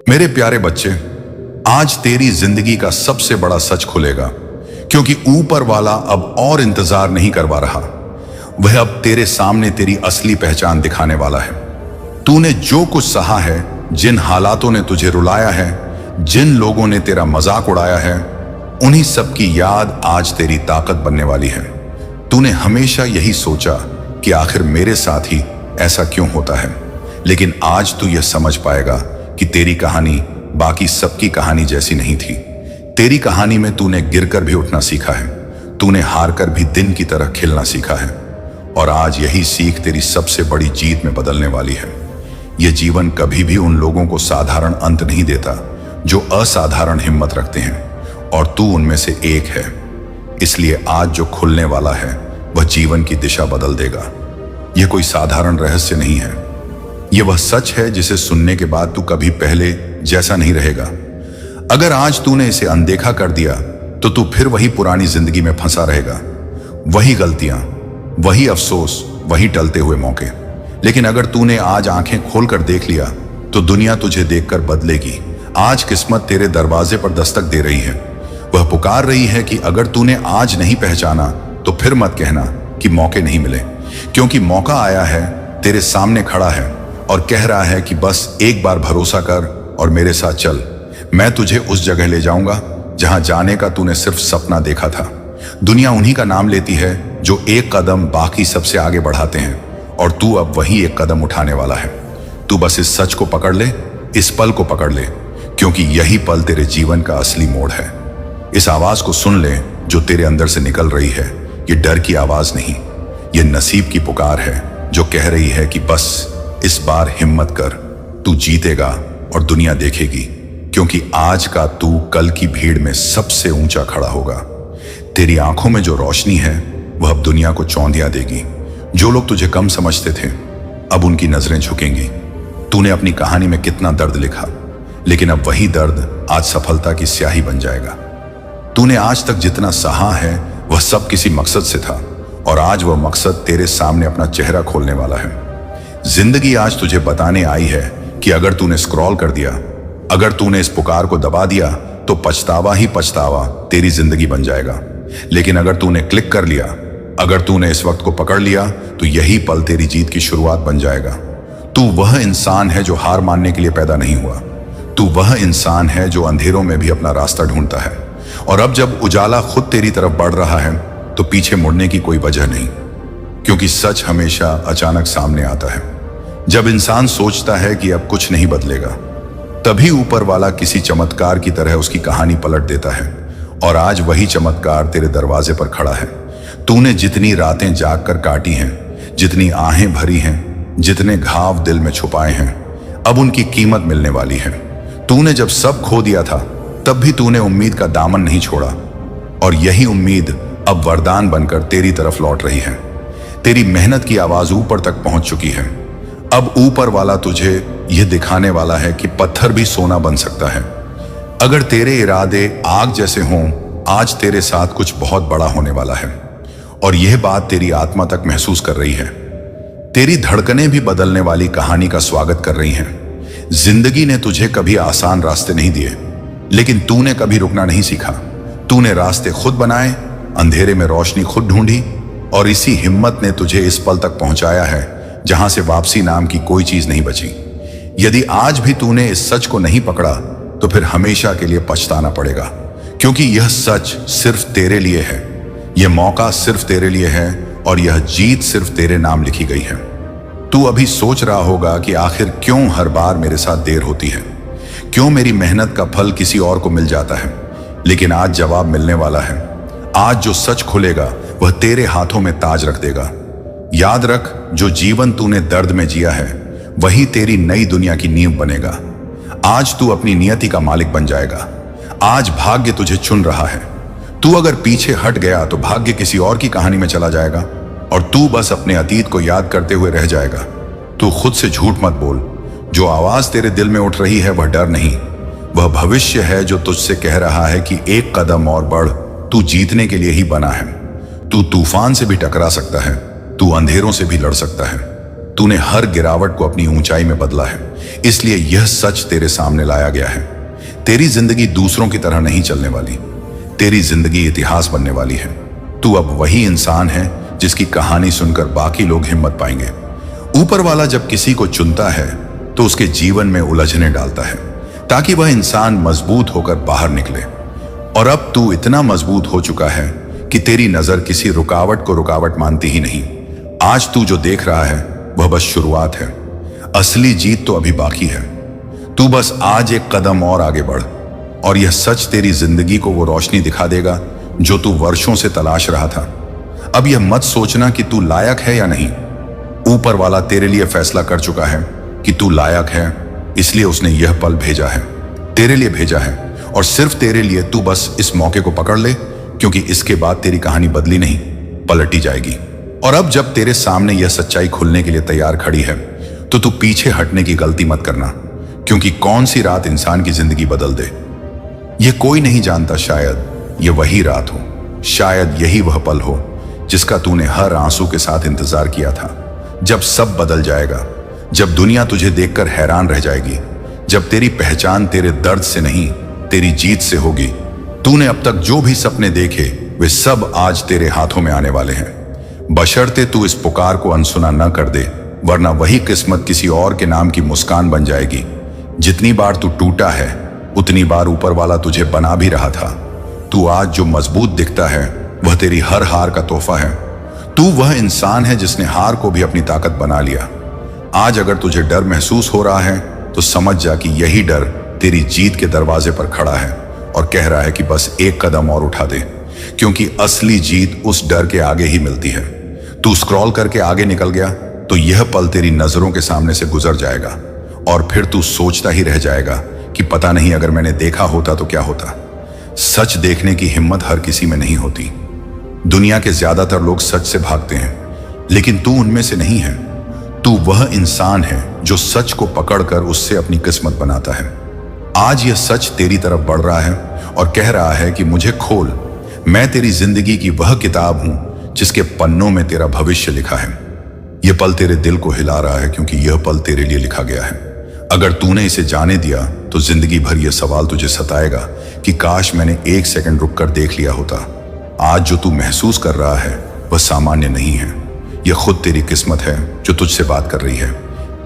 मेरे प्यारे बच्चे, आज तेरी जिंदगी का सबसे बड़ा सच खुलेगा, क्योंकि ऊपर वाला अब और इंतजार नहीं करवा रहा। वह अब तेरे सामने तेरी असली पहचान दिखाने वाला है। तूने जो कुछ सहा है, जिन हालातों ने तुझे रुलाया है, जिन लोगों ने तेरा मजाक उड़ाया है, उन्हीं सब की याद आज तेरी ताकत बनने वाली है। तूने हमेशा यही सोचा कि आखिर मेरे साथ ही ऐसा क्यों होता है, लेकिन आज तू यह समझ पाएगा कि तेरी कहानी बाकी सबकी कहानी जैसी नहीं थी। तेरी कहानी में तूने गिरकर भी उठना सीखा है, तूने हारकर भी दिन की तरह खिलना सीखा है, और आज यही सीख तेरी सबसे बड़ी जीत में बदलने वाली है। यह जीवन कभी भी उन लोगों को साधारण अंत नहीं देता जो असाधारण हिम्मत रखते हैं, और तू उनमें से एक है। इसलिए आज जो खुलने वाला है वह जीवन की दिशा बदल देगा। यह कोई साधारण रहस्य नहीं है, यह वह सच है जिसे सुनने के बाद तू कभी पहले जैसा नहीं रहेगा। अगर आज तूने इसे अनदेखा कर दिया तो तू फिर वही पुरानी जिंदगी में फंसा रहेगा। वही गलतियां, वही अफसोस, वही टलते हुए मौके। लेकिन अगर तूने आज आंखें खोलकर देख लिया तो दुनिया तुझे देखकर बदलेगी। आज किस्मत तेरे दरवाजे पर दस्तक दे रही है। वह पुकार रही है कि अगर तूने आज नहीं पहचाना तो फिर मत कहना कि मौके नहीं मिले, क्योंकि मौका आया है, तेरे सामने खड़ा है और कह रहा है कि बस एक बार भरोसा कर और मेरे साथ चल। मैं तुझे उस जगह ले जाऊंगा जहां जाने का तूने सिर्फ सपना देखा था। दुनिया उन्हीं का नाम लेती है जो एक कदम बाकी सबसे आगे बढ़ाते हैं, और तू अब वही एक कदम उठाने वाला है। तू बस इस सच को पकड़ ले, इस पल को पकड़ ले, क्योंकि यही पल तेरे जीवन का असली मोड़ है। इस आवाज को सुन ले जो तेरे अंदर से निकल रही है। ये डर की आवाज नहीं, ये नसीब की पुकार है जो कह रही है कि बस इस बार हिम्मत कर, तू जीतेगा और दुनिया देखेगी, क्योंकि आज का तू कल की भीड़ में सबसे ऊंचा खड़ा होगा। तेरी आंखों में जो रोशनी है वह अब दुनिया को चौंधिया देगी। जो लोग तुझे कम समझते थे अब उनकी नजरें झुकेंगी। तूने अपनी कहानी में कितना दर्द लिखा, लेकिन अब वही दर्द आज सफलता की स्याही बन जाएगा। तूने आज तक जितना सहा है वह सब किसी मकसद से था, और आज वह मकसद तेरे सामने अपना चेहरा खोलने वाला है। जिंदगी आज तुझे बताने आई है कि अगर तूने स्क्रॉल कर दिया, अगर तूने इस पुकार को दबा दिया तो पछतावा ही पछतावा तेरी जिंदगी बन जाएगा। लेकिन अगर तूने क्लिक कर लिया, अगर तूने इस वक्त को पकड़ लिया, तो यही पल तेरी जीत की शुरुआत बन जाएगा। तू वह इंसान है जो हार मानने के लिए पैदा नहीं हुआ। तू वह इंसान है जो अंधेरों में भी अपना रास्ता ढूंढता है, और अब जब उजाला खुद तेरी तरफ बढ़ रहा है तो पीछे मुड़ने की कोई वजह नहीं, क्योंकि सच हमेशा अचानक सामने आता है। जब इंसान सोचता है कि अब कुछ नहीं बदलेगा, तभी ऊपर वाला किसी चमत्कार की तरह उसकी कहानी पलट देता है, और आज वही चमत्कार तेरे दरवाजे पर खड़ा है। तूने जितनी रातें जागकर काटी हैं, जितनी आहें भरी हैं, जितने घाव दिल में छुपाए हैं, अब उनकी कीमत मिलने वाली है। तूने जब सब खो दिया था तब भी तूने उम्मीद का दामन नहीं छोड़ा, और यही उम्मीद अब वरदान बनकर तेरी तरफ लौट रही है। तेरी मेहनत की आवाज ऊपर तक पहुंच चुकी है। अब ऊपर वाला तुझे यह दिखाने वाला है कि पत्थर भी सोना बन सकता है। अगर तेरे इरादे आग जैसे हों, आज तेरे साथ कुछ बहुत बड़ा होने वाला है, और यह बात तेरी आत्मा तक महसूस कर रही है। तेरी धड़कनें भी बदलने वाली कहानी का स्वागत कर रही हैं। जिंदगी ने तुझे कभी आसान रास्ते नहीं दिए, लेकिन तूने कभी रुकना नहीं सीखा। तूने रास्ते खुद बनाए, अंधेरे में रोशनी खुद ढूंढी, और इसी हिम्मत ने तुझे इस पल तक पहुंचाया है जहां से वापसी नाम की कोई चीज नहीं बची। यदि आज भी तूने इस सच को नहीं पकड़ा तो फिर हमेशा के लिए पछताना पड़ेगा, क्योंकि यह सच सिर्फ तेरे लिए है, यह मौका सिर्फ तेरे लिए है, और यह जीत सिर्फ तेरे नाम लिखी गई है। तू अभी सोच रहा होगा कि आखिर क्यों हर बार मेरे साथ देर होती है, क्यों मेरी मेहनत का फल किसी और को मिल जाता है, लेकिन आज जवाब मिलने वाला है। आज जो सच खुलेगा वह तेरे हाथों में ताज रख देगा। याद रख, जो जीवन तूने दर्द में जिया है वही तेरी नई दुनिया की नींव बनेगा। आज तू अपनी नियति का मालिक बन जाएगा। आज भाग्य तुझे चुन रहा है। तू अगर पीछे हट गया तो भाग्य किसी और की कहानी में चला जाएगा, और तू बस अपने अतीत को याद करते हुए रह जाएगा। तू खुद से झूठ मत बोल। जो आवाज तेरे दिल में उठ रही है वह डर नहीं, वह भविष्य है जो तुझसे कह रहा है कि एक कदम और बढ़, तू जीतने के लिए ही बना है। तू तूफान से भी टकरा सकता है, तू अंधेरों से भी लड़ सकता है। तूने हर गिरावट को अपनी ऊंचाई में बदला है, इसलिए यह सच तेरे सामने लाया गया है। तेरी जिंदगी दूसरों की तरह नहीं चलने वाली। तेरी जिंदगी इतिहास बनने वाली है। तू अब वही इंसान है जिसकी कहानी सुनकर बाकी लोग हिम्मत पाएंगे। ऊपर वाला जब किसी को चुनता है तो उसके जीवन में उलझने डालता है ताकि वह इंसान मजबूत होकर बाहर निकले। और अब तू इतना मजबूत हो चुका है कि तेरी नजर किसी रुकावट को रुकावट मानती ही नहीं। आज तू जो देख रहा है वह बस शुरुआत है। असली जीत तो अभी बाकी है। तू बस आज एक कदम और आगे बढ़ और यह सच तेरी जिंदगी को वो रोशनी दिखा देगा जो तू वर्षों से तलाश रहा था। अब यह मत सोचना कि तू लायक है या नहीं। ऊपर वाला तेरे लिए फैसला कर चुका है कि तू लायक है, इसलिए उसने यह पल भेजा है, तेरे लिए भेजा है और सिर्फ तेरे लिए। तू बस इस मौके को पकड़ ले, क्योंकि इसके बाद तेरी कहानी बदली नहीं, पलटी जाएगी। और अब जब तेरे सामने यह सच्चाई खुलने के लिए तैयार खड़ी है तो तू पीछे हटने की गलती मत करना, क्योंकि कौन सी रात इंसान की जिंदगी बदल दे यह कोई नहीं जानता। शायद यह वही रात हो, शायद यही वह पल हो जिसका तूने हर आंसू के साथ इंतजार किया था। जब सब बदल जाएगा, जब दुनिया तुझे देखकर हैरान रह जाएगी, जब तेरी पहचान तेरे दर्द से नहीं तेरी जीत से होगी। तूने अब तक जो भी सपने देखे वे सब आज तेरे हाथों में आने वाले हैं, बशर्ते तू इस पुकार को अनसुना न कर दे, वरना वही किस्मत किसी और के नाम की मुस्कान बन जाएगी। जितनी बार तू टूटा है उतनी बार ऊपर वाला तुझे बना भी रहा था। तू आज जो मजबूत दिखता है वह तेरी हर हार का तोहफा है। तू वह इंसान है जिसने हार को भी अपनी ताकत बना लिया। आज अगर तुझे डर महसूस हो रहा है तो समझ जा कि यही डर तेरी जीत के दरवाजे पर खड़ा है और कह रहा है कि बस एक कदम और उठा दे, क्योंकि असली जीत उस डर के आगे ही मिलती है। तू स्क्रॉल करके आगे निकल गया तो यह पल तेरी नजरों के सामने से गुजर जाएगा और फिर तू सोचता ही रह जाएगा कि पता नहीं अगर मैंने देखा होता तो क्या होता। सच देखने की हिम्मत हर किसी में नहीं होती। दुनिया के ज्यादातर लोग सच से भागते हैं, लेकिन तू उनमें से नहीं है। तू वह इंसान है जो सच को पकड़कर उससे अपनी किस्मत बनाता है। आज यह सच तेरी तरफ बढ़ रहा है और कह रहा है कि मुझे खोल, मैं तेरी जिंदगी की वह किताब हूं जिसके पन्नों में तेरा भविष्य लिखा है। यह पल तेरे दिल को हिला रहा है, क्योंकि यह पल तेरे लिए लिखा गया है। अगर तूने इसे जाने दिया तो जिंदगी भर यह सवाल तुझे सताएगा कि काश मैंने एक सेकंड रुक कर देख लिया होता। आज जो तू महसूस कर रहा है वह सामान्य नहीं है। यह खुद तेरी किस्मत है जो तुझसे बात कर रही है,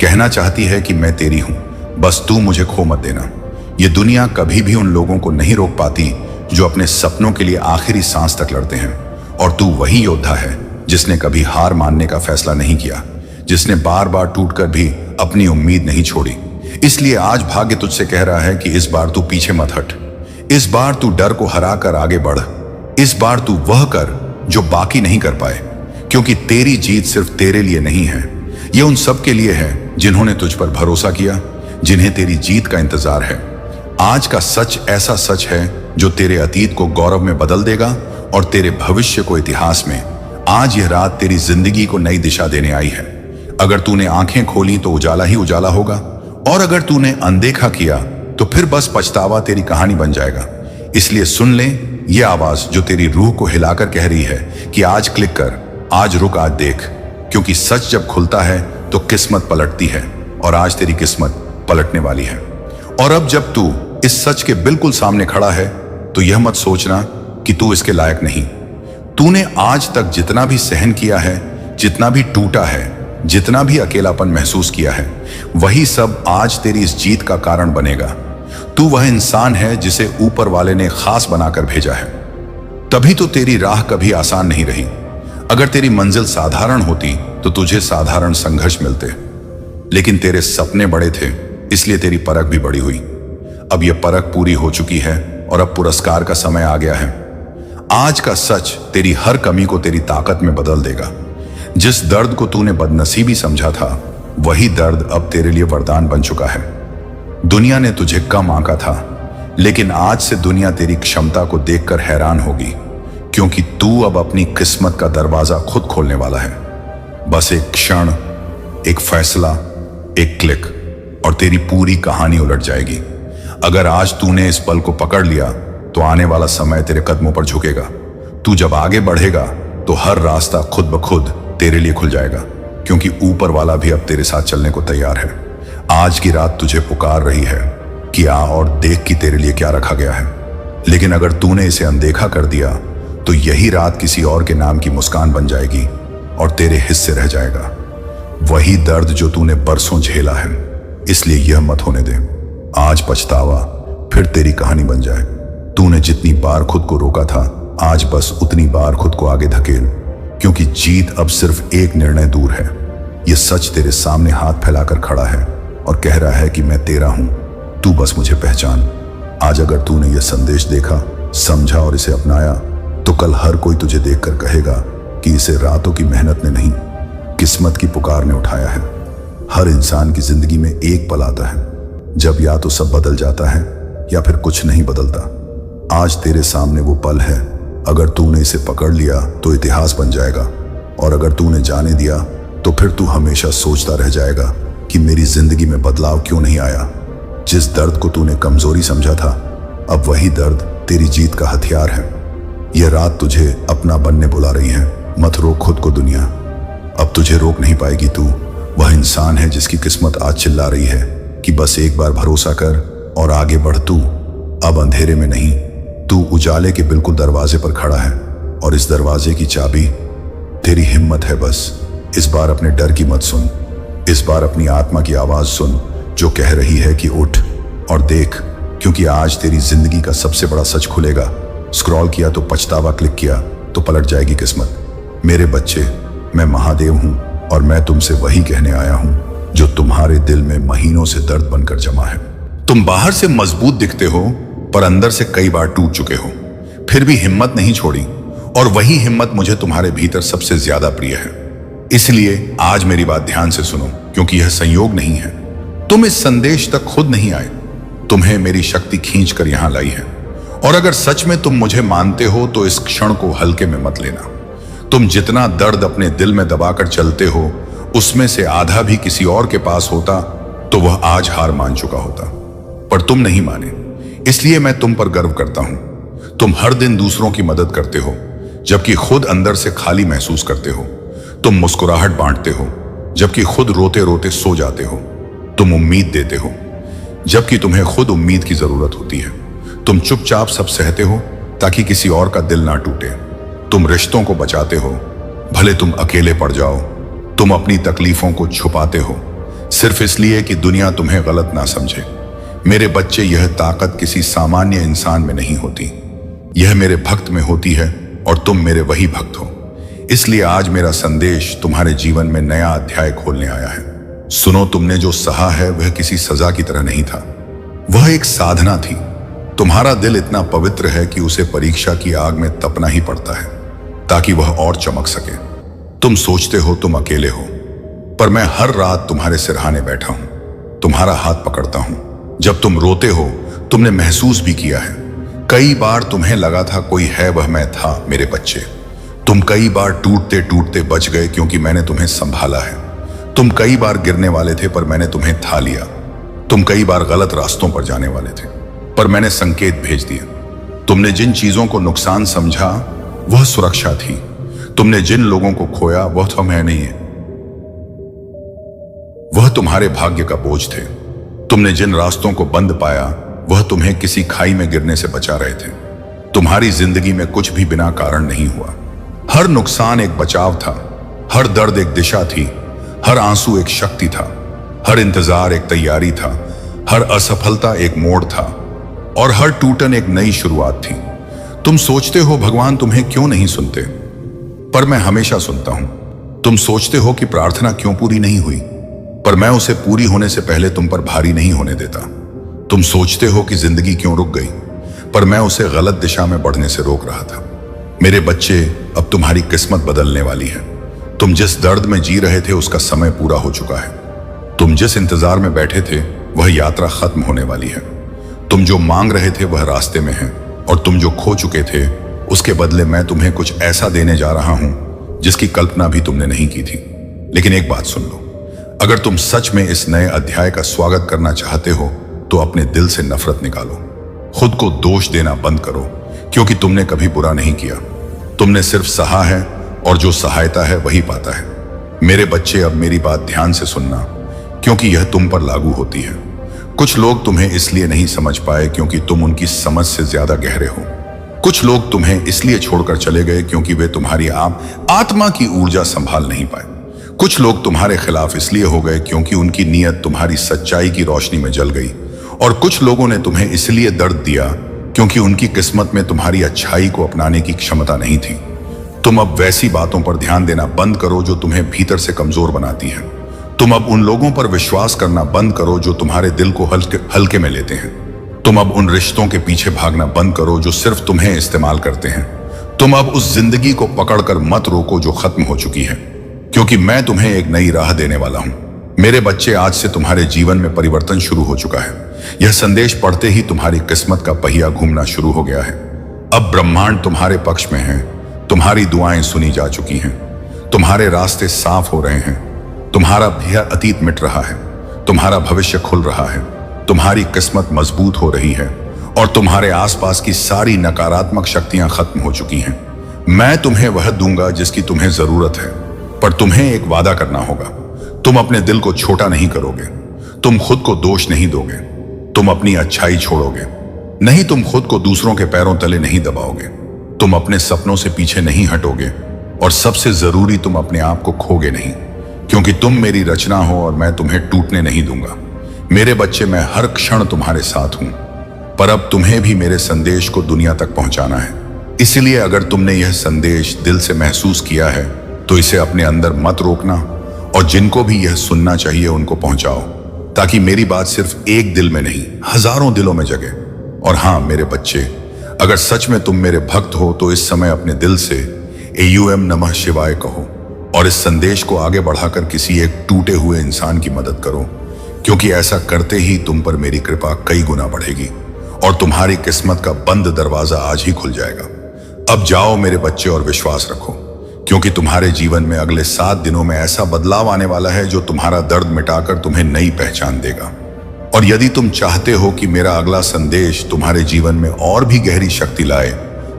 कहना चाहती है कि मैं तेरी हूं, बस तू मुझे खो मत देना। यह दुनिया कभी भी उन लोगों को नहीं रोक पाती जो अपने सपनों के लिए आखिरी सांस तक लड़ते हैं। और तू वही योद्धा है जिसने कभी हार मानने का फैसला नहीं किया, जिसने बार बार टूटकर भी अपनी उम्मीद नहीं छोड़ी। इसलिए आज भाग्य तुझसे कह रहा है कि इस बार तू पीछे मत हट। इस बार तू डर को हराकर आगे बढ़। इस बार तू वह कर जो बाकी नहीं कर पाए, क्योंकि तेरी जीत सिर्फ तेरे लिए नहीं है, यह उन सब के लिए है जिन्होंने तुझ पर भरोसा किया, जिन्हें तेरी जीत का इंतजार है। आज का सच ऐसा सच है जो तेरे अतीत को गौरव में बदल देगा और तेरे भविष्य को इतिहास में। आज यह रात तेरी जिंदगी को नई दिशा देने आई है। अगर तूने आंखें खोली तो उजाला ही उजाला होगा, और अगर तूने अनदेखा किया तो फिर बस पछतावा तेरी कहानी बन जाएगा। इसलिए सुन ले ये आवाज जो तेरी रूह को हिलाकर कह रही है कि आज क्लिक कर, आज रुक, आज देख, क्योंकि सच जब खुलता है तो किस्मत पलटती है, और आज तेरी किस्मत पलटने वाली है। और अब जब तू इस सच के बिल्कुल सामने खड़ा है तो यह मत सोचना कि तू इसके लायक नहीं। तूने आज तक जितना भी सहन किया है, जितना भी टूटा है, जितना भी अकेलापन महसूस किया है, वही सब आज तेरी इस जीत का कारण बनेगा। तू वह इंसान है जिसे ऊपर वाले ने खास बनाकर भेजा है। तभी तो तेरी राह कभी आसान नहीं रही। अगर तेरी मंजिल साधारण होती तो तुझे साधारण संघर्ष मिलते, लेकिन तेरे सपने बड़े थे, इसलिए तेरी परख भी बड़ी हुई। अब यह परख पूरी हो चुकी है और अब पुरस्कार का समय आ गया है। आज का सच तेरी हर कमी को तेरी ताकत में बदल देगा। जिस दर्द को तूने बदनसीबी समझा था, वही दर्द अब तेरे लिए वरदान बन चुका है। दुनिया ने तुझे कम आंका था, लेकिन आज से दुनिया तेरी क्षमता को देखकर हैरान होगी, क्योंकि तू अब अपनी किस्मत का दरवाजा खुद खोलने वाला है। बस एक क्षण, एक फैसला, एक क्लिक, और तेरी पूरी कहानी उलट जाएगी। अगर आज तूने इस पल को पकड़ लिया तो आने वाला समय तेरे कदमों पर झुकेगा। तू जब आगे बढ़ेगा तो हर रास्ता खुद ब खुद तेरे लिए खुल जाएगा, क्योंकि ऊपर वाला भी अब तेरे साथ चलने को तैयार है। आज की रात तुझे पुकार रही है कि आ और देख कि तेरे लिए क्या रखा गया है। लेकिन अगर तूने इसे अनदेखा कर दिया तो यही रात किसी और के नाम की मुस्कान बन जाएगी और तेरे हिस्से रह जाएगा वही दर्द जो तूने बरसों झेला है। इसलिए यह मत होने दे। आज पछतावा फिर तेरी कहानी बन जाए। तूने जितनी बार खुद को रोका था, आज बस उतनी बार खुद को आगे धकेल, क्योंकि जीत अब सिर्फ एक निर्णय दूर है। यह सच तेरे सामने हाथ फैलाकर खड़ा है और कह रहा है कि मैं तेरा हूं, तू बस मुझे पहचान। आज अगर तूने यह संदेश देखा, समझा और इसे अपनाया, तो कल हर कोई तुझे देखकर कहेगा कि इसे रातों की मेहनत ने नहीं, किस्मत की पुकार ने उठाया है। हर इंसान की जिंदगी में एक पल आता है जब या तो सब बदल जाता है या फिर कुछ नहीं बदलता। आज तेरे सामने वो पल है। अगर तूने इसे पकड़ लिया तो इतिहास बन जाएगा, और अगर तूने जाने दिया तो फिर तू हमेशा सोचता रह जाएगा कि मेरी जिंदगी में बदलाव क्यों नहीं आया। जिस दर्द को तूने कमजोरी समझा था, अब वही दर्द तेरी जीत का हथियार है। यह रात तुझे अपना बनने बुला रही है। मत रोक खुद को दुनिया, अब तुझे रोक नहीं पाएगी। तू वह इंसान है जिसकी किस्मत आज चिल्ला रही है कि बस एक बार भरोसा कर और आगे बढ़। तू अब अंधेरे में नहीं, तू उजाले के बिल्कुल दरवाजे पर खड़ा है, और इस दरवाजे की चाबी तेरी हिम्मत है। बस इस बार अपने डर की मत सुन, इस बार अपनी आत्मा की आवाज सुन जो कह रही है कि उठ और देख, क्योंकि आज तेरी जिंदगी का सबसे बड़ा सच खुलेगा। स्क्रॉल किया तो पछतावा, क्लिक किया तो पलट जाएगी किस्मत। मेरे बच्चे, मैं महादेव हूं और मैं तुमसे वही कहने आया हूं जो तुम्हारे दिल में महीनों से दर्द बनकर जमा है। तुम बाहर से मजबूत दिखते हो पर अंदर से कई बार टूट चुके हो, फिर भी हिम्मत नहीं छोड़ी, और वही हिम्मत मुझे तुम्हारे भीतर सबसे ज्यादा प्रिय है। इसलिए आज मेरी बात ध्यान से सुनो, क्योंकि यह संयोग नहीं है। तुम इस संदेश तक खुद नहीं आए, तुम्हें मेरी शक्ति खींच कर यहां लाई है। और अगर सच में तुम मुझे मानते हो तो इस क्षण को हल्के में मत लेना। तुम जितना दर्द अपने दिल में दबाकर चलते हो, उसमें से आधा भी किसी और के पास होता तो वह आज हार मान चुका होता, पर तुम नहीं माने। इसलिए मैं तुम पर गर्व करता हूं। तुम हर दिन दूसरों की मदद करते हो, जबकि खुद अंदर से खाली महसूस करते हो। तुम मुस्कुराहट बांटते हो, जबकि खुद रोते रोते सो जाते हो। तुम उम्मीद देते हो, जबकि तुम्हें खुद उम्मीद की जरूरत होती है। तुम चुपचाप सब सहते हो ताकि किसी और का दिल ना टूटे। तुम रिश्तों को बचाते हो, भले तुम अकेले पड़ जाओ। तुम अपनी तकलीफों को छुपाते हो, सिर्फ इसलिए कि दुनिया तुम्हें गलत ना समझे। मेरे बच्चे, यह ताकत किसी सामान्य इंसान में नहीं होती, यह मेरे भक्त में होती है, और तुम मेरे वही भक्त हो। इसलिए आज मेरा संदेश तुम्हारे जीवन में नया अध्याय खोलने आया है। सुनो, तुमने जो सहा है वह किसी सजा की तरह नहीं था, वह एक साधना थी। तुम्हारा दिल इतना पवित्र है कि उसे परीक्षा की आग में तपना ही पड़ता है ताकि वह और चमक सके। तुम सोचते हो तुम अकेले हो, पर मैं हर रात तुम्हारे सिरहाने बैठा हूं, तुम्हारा हाथ पकड़ता हूं। जब तुम रोते हो, तुमने महसूस भी किया है। कई बार तुम्हें लगा था कोई है, वह मैं था। मेरे बच्चे, तुम कई बार टूटते टूटते बच गए क्योंकि मैंने तुम्हें संभाला है। तुम कई बार गिरने वाले थे पर मैंने तुम्हें था लिया। तुम कई बार गलत रास्तों पर जाने वाले थे पर मैंने संकेत भेज दिए। तुमने जिन चीजों को नुकसान समझा वह सुरक्षा थी। तुमने जिन लोगों को खोया वह तुम्हें नहीं है, वह तुम्हारे भाग्य का बोझ थे। तुमने जिन रास्तों को बंद पाया वह तुम्हें किसी खाई में गिरने से बचा रहे थे। तुम्हारी जिंदगी में कुछ भी बिना कारण नहीं हुआ। हर नुकसान एक बचाव था, हर दर्द एक दिशा थी, हर आंसू एक शक्ति था, हर इंतजार एक तैयारी था, हर असफलता एक मोड़ था, और हर टूटन एक नई शुरुआत थी। तुम सोचते हो भगवान तुम्हें क्यों नहीं सुनते, पर मैं हमेशा सुनता हूं। तुम सोचते हो कि प्रार्थना क्यों पूरी नहीं हुई, पर मैं उसे पूरी होने से पहले तुम पर भारी नहीं होने देता। तुम सोचते हो कि जिंदगी क्यों रुक गई, पर मैं उसे गलत दिशा में बढ़ने से रोक रहा था। मेरे बच्चे, अब तुम्हारी किस्मत बदलने वाली है। तुम जिस दर्द में जी रहे थे उसका समय पूरा हो चुका है। तुम जिस इंतजार में बैठे थे वह यात्रा खत्म होने वाली है। तुम जो मांग रहे थे वह रास्ते में है, और तुम जो खो चुके थे उसके बदले मैं तुम्हें कुछ ऐसा देने जा रहा हूं जिसकी कल्पना भी तुमने नहीं की थी। लेकिन एक बात सुन लो, अगर तुम सच में इस नए अध्याय का स्वागत करना चाहते हो तो अपने दिल से नफरत निकालो। खुद को दोष देना बंद करो, क्योंकि तुमने कभी बुरा नहीं किया। तुमने सिर्फ सहा है, और जो सहायता है वही पाता है। मेरे बच्चे, अब मेरी बात ध्यान से सुनना, क्योंकि यह तुम पर लागू होती है। कुछ लोग तुम्हें इसलिए नहीं समझ पाए क्योंकि तुम उनकी समझ से ज्यादा गहरे हो। कुछ लोग तुम्हें इसलिए छोड़कर चले गए क्योंकि वे तुम्हारी आत्मा की ऊर्जा संभाल नहीं पाए। कुछ लोग तुम्हारे खिलाफ इसलिए हो गए क्योंकि उनकी नीयत तुम्हारी सच्चाई की रोशनी में जल गई। और कुछ लोगों ने तुम्हें इसलिए दर्द दिया क्योंकि उनकी किस्मत में तुम्हारी अच्छाई को अपनाने की क्षमता नहीं थी। तुम अब वैसी बातों पर ध्यान देना बंद करो जो तुम्हें भीतर से कमजोर बनाती है। तुम अब उन लोगों पर विश्वास करना बंद करो जो तुम्हारे दिल को हल्के में लेते हैं। तुम अब उन रिश्तों के पीछे भागना बंद करो जो सिर्फ तुम्हें इस्तेमाल करते हैं। तुम अब उस जिंदगी को पकड़कर मत रोको जो खत्म हो चुकी है, क्योंकि मैं तुम्हें एक नई राह देने वाला हूं। मेरे बच्चे, आज से तुम्हारे जीवन में परिवर्तन शुरू हो चुका है। यह संदेश पढ़ते ही तुम्हारी किस्मत का पहिया घूमना शुरू हो गया है। अब ब्रह्मांड तुम्हारे पक्ष में है। तुम्हारी दुआएं सुनी जा चुकी हैं। तुम्हारे रास्ते साफ हो रहे हैं। तुम्हारा भैया अतीत मिट रहा है। तुम्हारा भविष्य खुल रहा है। तुम्हारी किस्मत मजबूत हो रही है और तुम्हारे आसपास की सारी नकारात्मक शक्तियां खत्म हो चुकी हैं। मैं तुम्हें वह दूंगा जिसकी तुम्हें जरूरत है, पर तुम्हें एक वादा करना होगा। तुम अपने दिल को छोटा नहीं करोगे। तुम खुद को दोष नहीं दोगे। तुम अपनी अच्छाई छोड़ोगे नहीं। तुम खुद को दूसरों के पैरों तले नहीं दबाओगे। तुम अपने सपनों से पीछे नहीं हटोगे। और सबसे जरूरी, तुम अपने आप को खोगे नहीं, क्योंकि तुम मेरी रचना हो और मैं तुम्हें टूटने नहीं दूंगा। मेरे बच्चे, मैं हर क्षण तुम्हारे साथ हूं, पर अब तुम्हें भी मेरे संदेश को दुनिया तक पहुंचाना है। इसलिए अगर तुमने यह संदेश दिल से महसूस किया है तो इसे अपने अंदर मत रोकना, और जिनको भी यह सुनना चाहिए उनको पहुंचाओ, ताकि मेरी बात सिर्फ एक दिल में नहीं, हजारों दिलों में जगे। और हां मेरे बच्चे, अगर सच में तुम मेरे भक्त हो तो इस समय अपने दिल से AUM नमः शिवाय कहो और इस संदेश को आगे बढ़ाकर किसी एक टूटे हुए इंसान की मदद करो, क्योंकि ऐसा करते ही तुम पर मेरी कृपा कई गुना बढ़ेगी और तुम्हारी किस्मत का बंद दरवाजा आज ही खुल जाएगा। अब जाओ मेरे बच्चे और विश्वास रखो, क्योंकि तुम्हारे जीवन में अगले 7 दिनों में ऐसा बदलाव आने वाला है जो तुम्हारा दर्द मिटाकर तुम्हें नई पहचान देगा। और यदि तुम चाहते हो कि मेरा अगला संदेश तुम्हारे जीवन में और भी गहरी शक्ति लाए,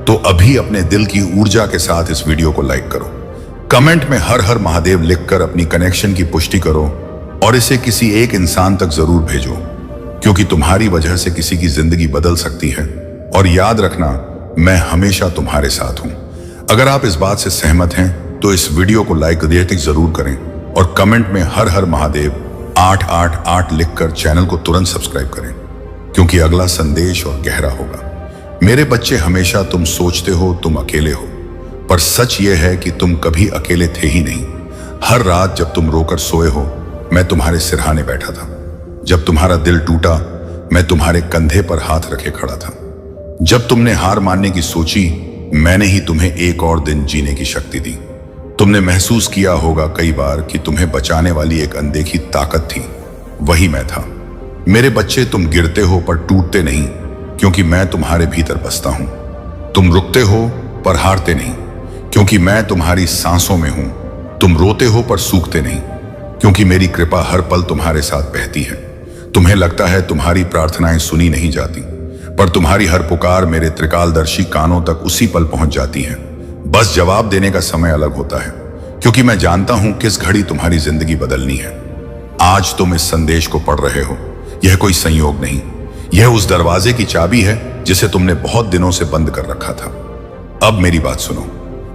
तो अभी अपने दिल की ऊर्जा के साथ इस वीडियो को लाइक करो। कमेंट में हर हर महादेव लिखकर अपनी कनेक्शन की पुष्टि करो और इसे किसी एक इंसान तक जरूर भेजो, क्योंकि तुम्हारी वजह से किसी की जिंदगी बदल सकती है। और याद रखना, मैं हमेशा तुम्हारे साथ हूं। अगर आप इस बात से सहमत हैं तो इस वीडियो को लाइक जरूर करें और कमेंट में हर हर महादेव 888 लिखकर चैनल को तुरंत सब्सक्राइब करें, क्योंकि अगला संदेश और गहरा होगा। मेरे बच्चे, हमेशा तुम सोचते हो तुम अकेले हो, पर सच यह है कि तुम कभी अकेले थे ही नहीं। हर रात जब तुम रोकर सोए हो, मैं तुम्हारे सिरहाने बैठा था। जब तुम्हारा दिल टूटा, मैं तुम्हारे कंधे पर हाथ रखे खड़ा था। जब तुमने हार मानने की सोची, मैंने ही तुम्हें एक और दिन जीने की शक्ति दी। तुमने महसूस किया होगा कई बार कि तुम्हें बचाने वाली एक अनदेखी ताकत थी, वही मैं था। मेरे बच्चे, तुम गिरते हो पर टूटते नहीं, क्योंकि मैं तुम्हारे भीतर बसता हूं। तुम रुकते हो पर हारते नहीं, क्योंकि मैं तुम्हारी सांसों में हूं। तुम रोते हो पर सूखते नहीं, क्योंकि मेरी कृपा हर पल तुम्हारे साथ बहती है। तुम्हें लगता है तुम्हारी प्रार्थनाएं सुनी नहीं जाती, पर तुम्हारी हर पुकार मेरे त्रिकालदर्शी कानों तक उसी पल पहुंच जाती है। बस जवाब देने का समय अलग होता है, क्योंकि मैं जानता हूं किस घड़ी तुम्हारी जिंदगी बदलनी है। आज तुम इस संदेश को पढ़ रहे हो, यह कोई संयोग नहीं, यह उस दरवाजे की चाबी है जिसे तुमने बहुत दिनों से बंद कर रखा था। अब मेरी बात सुनो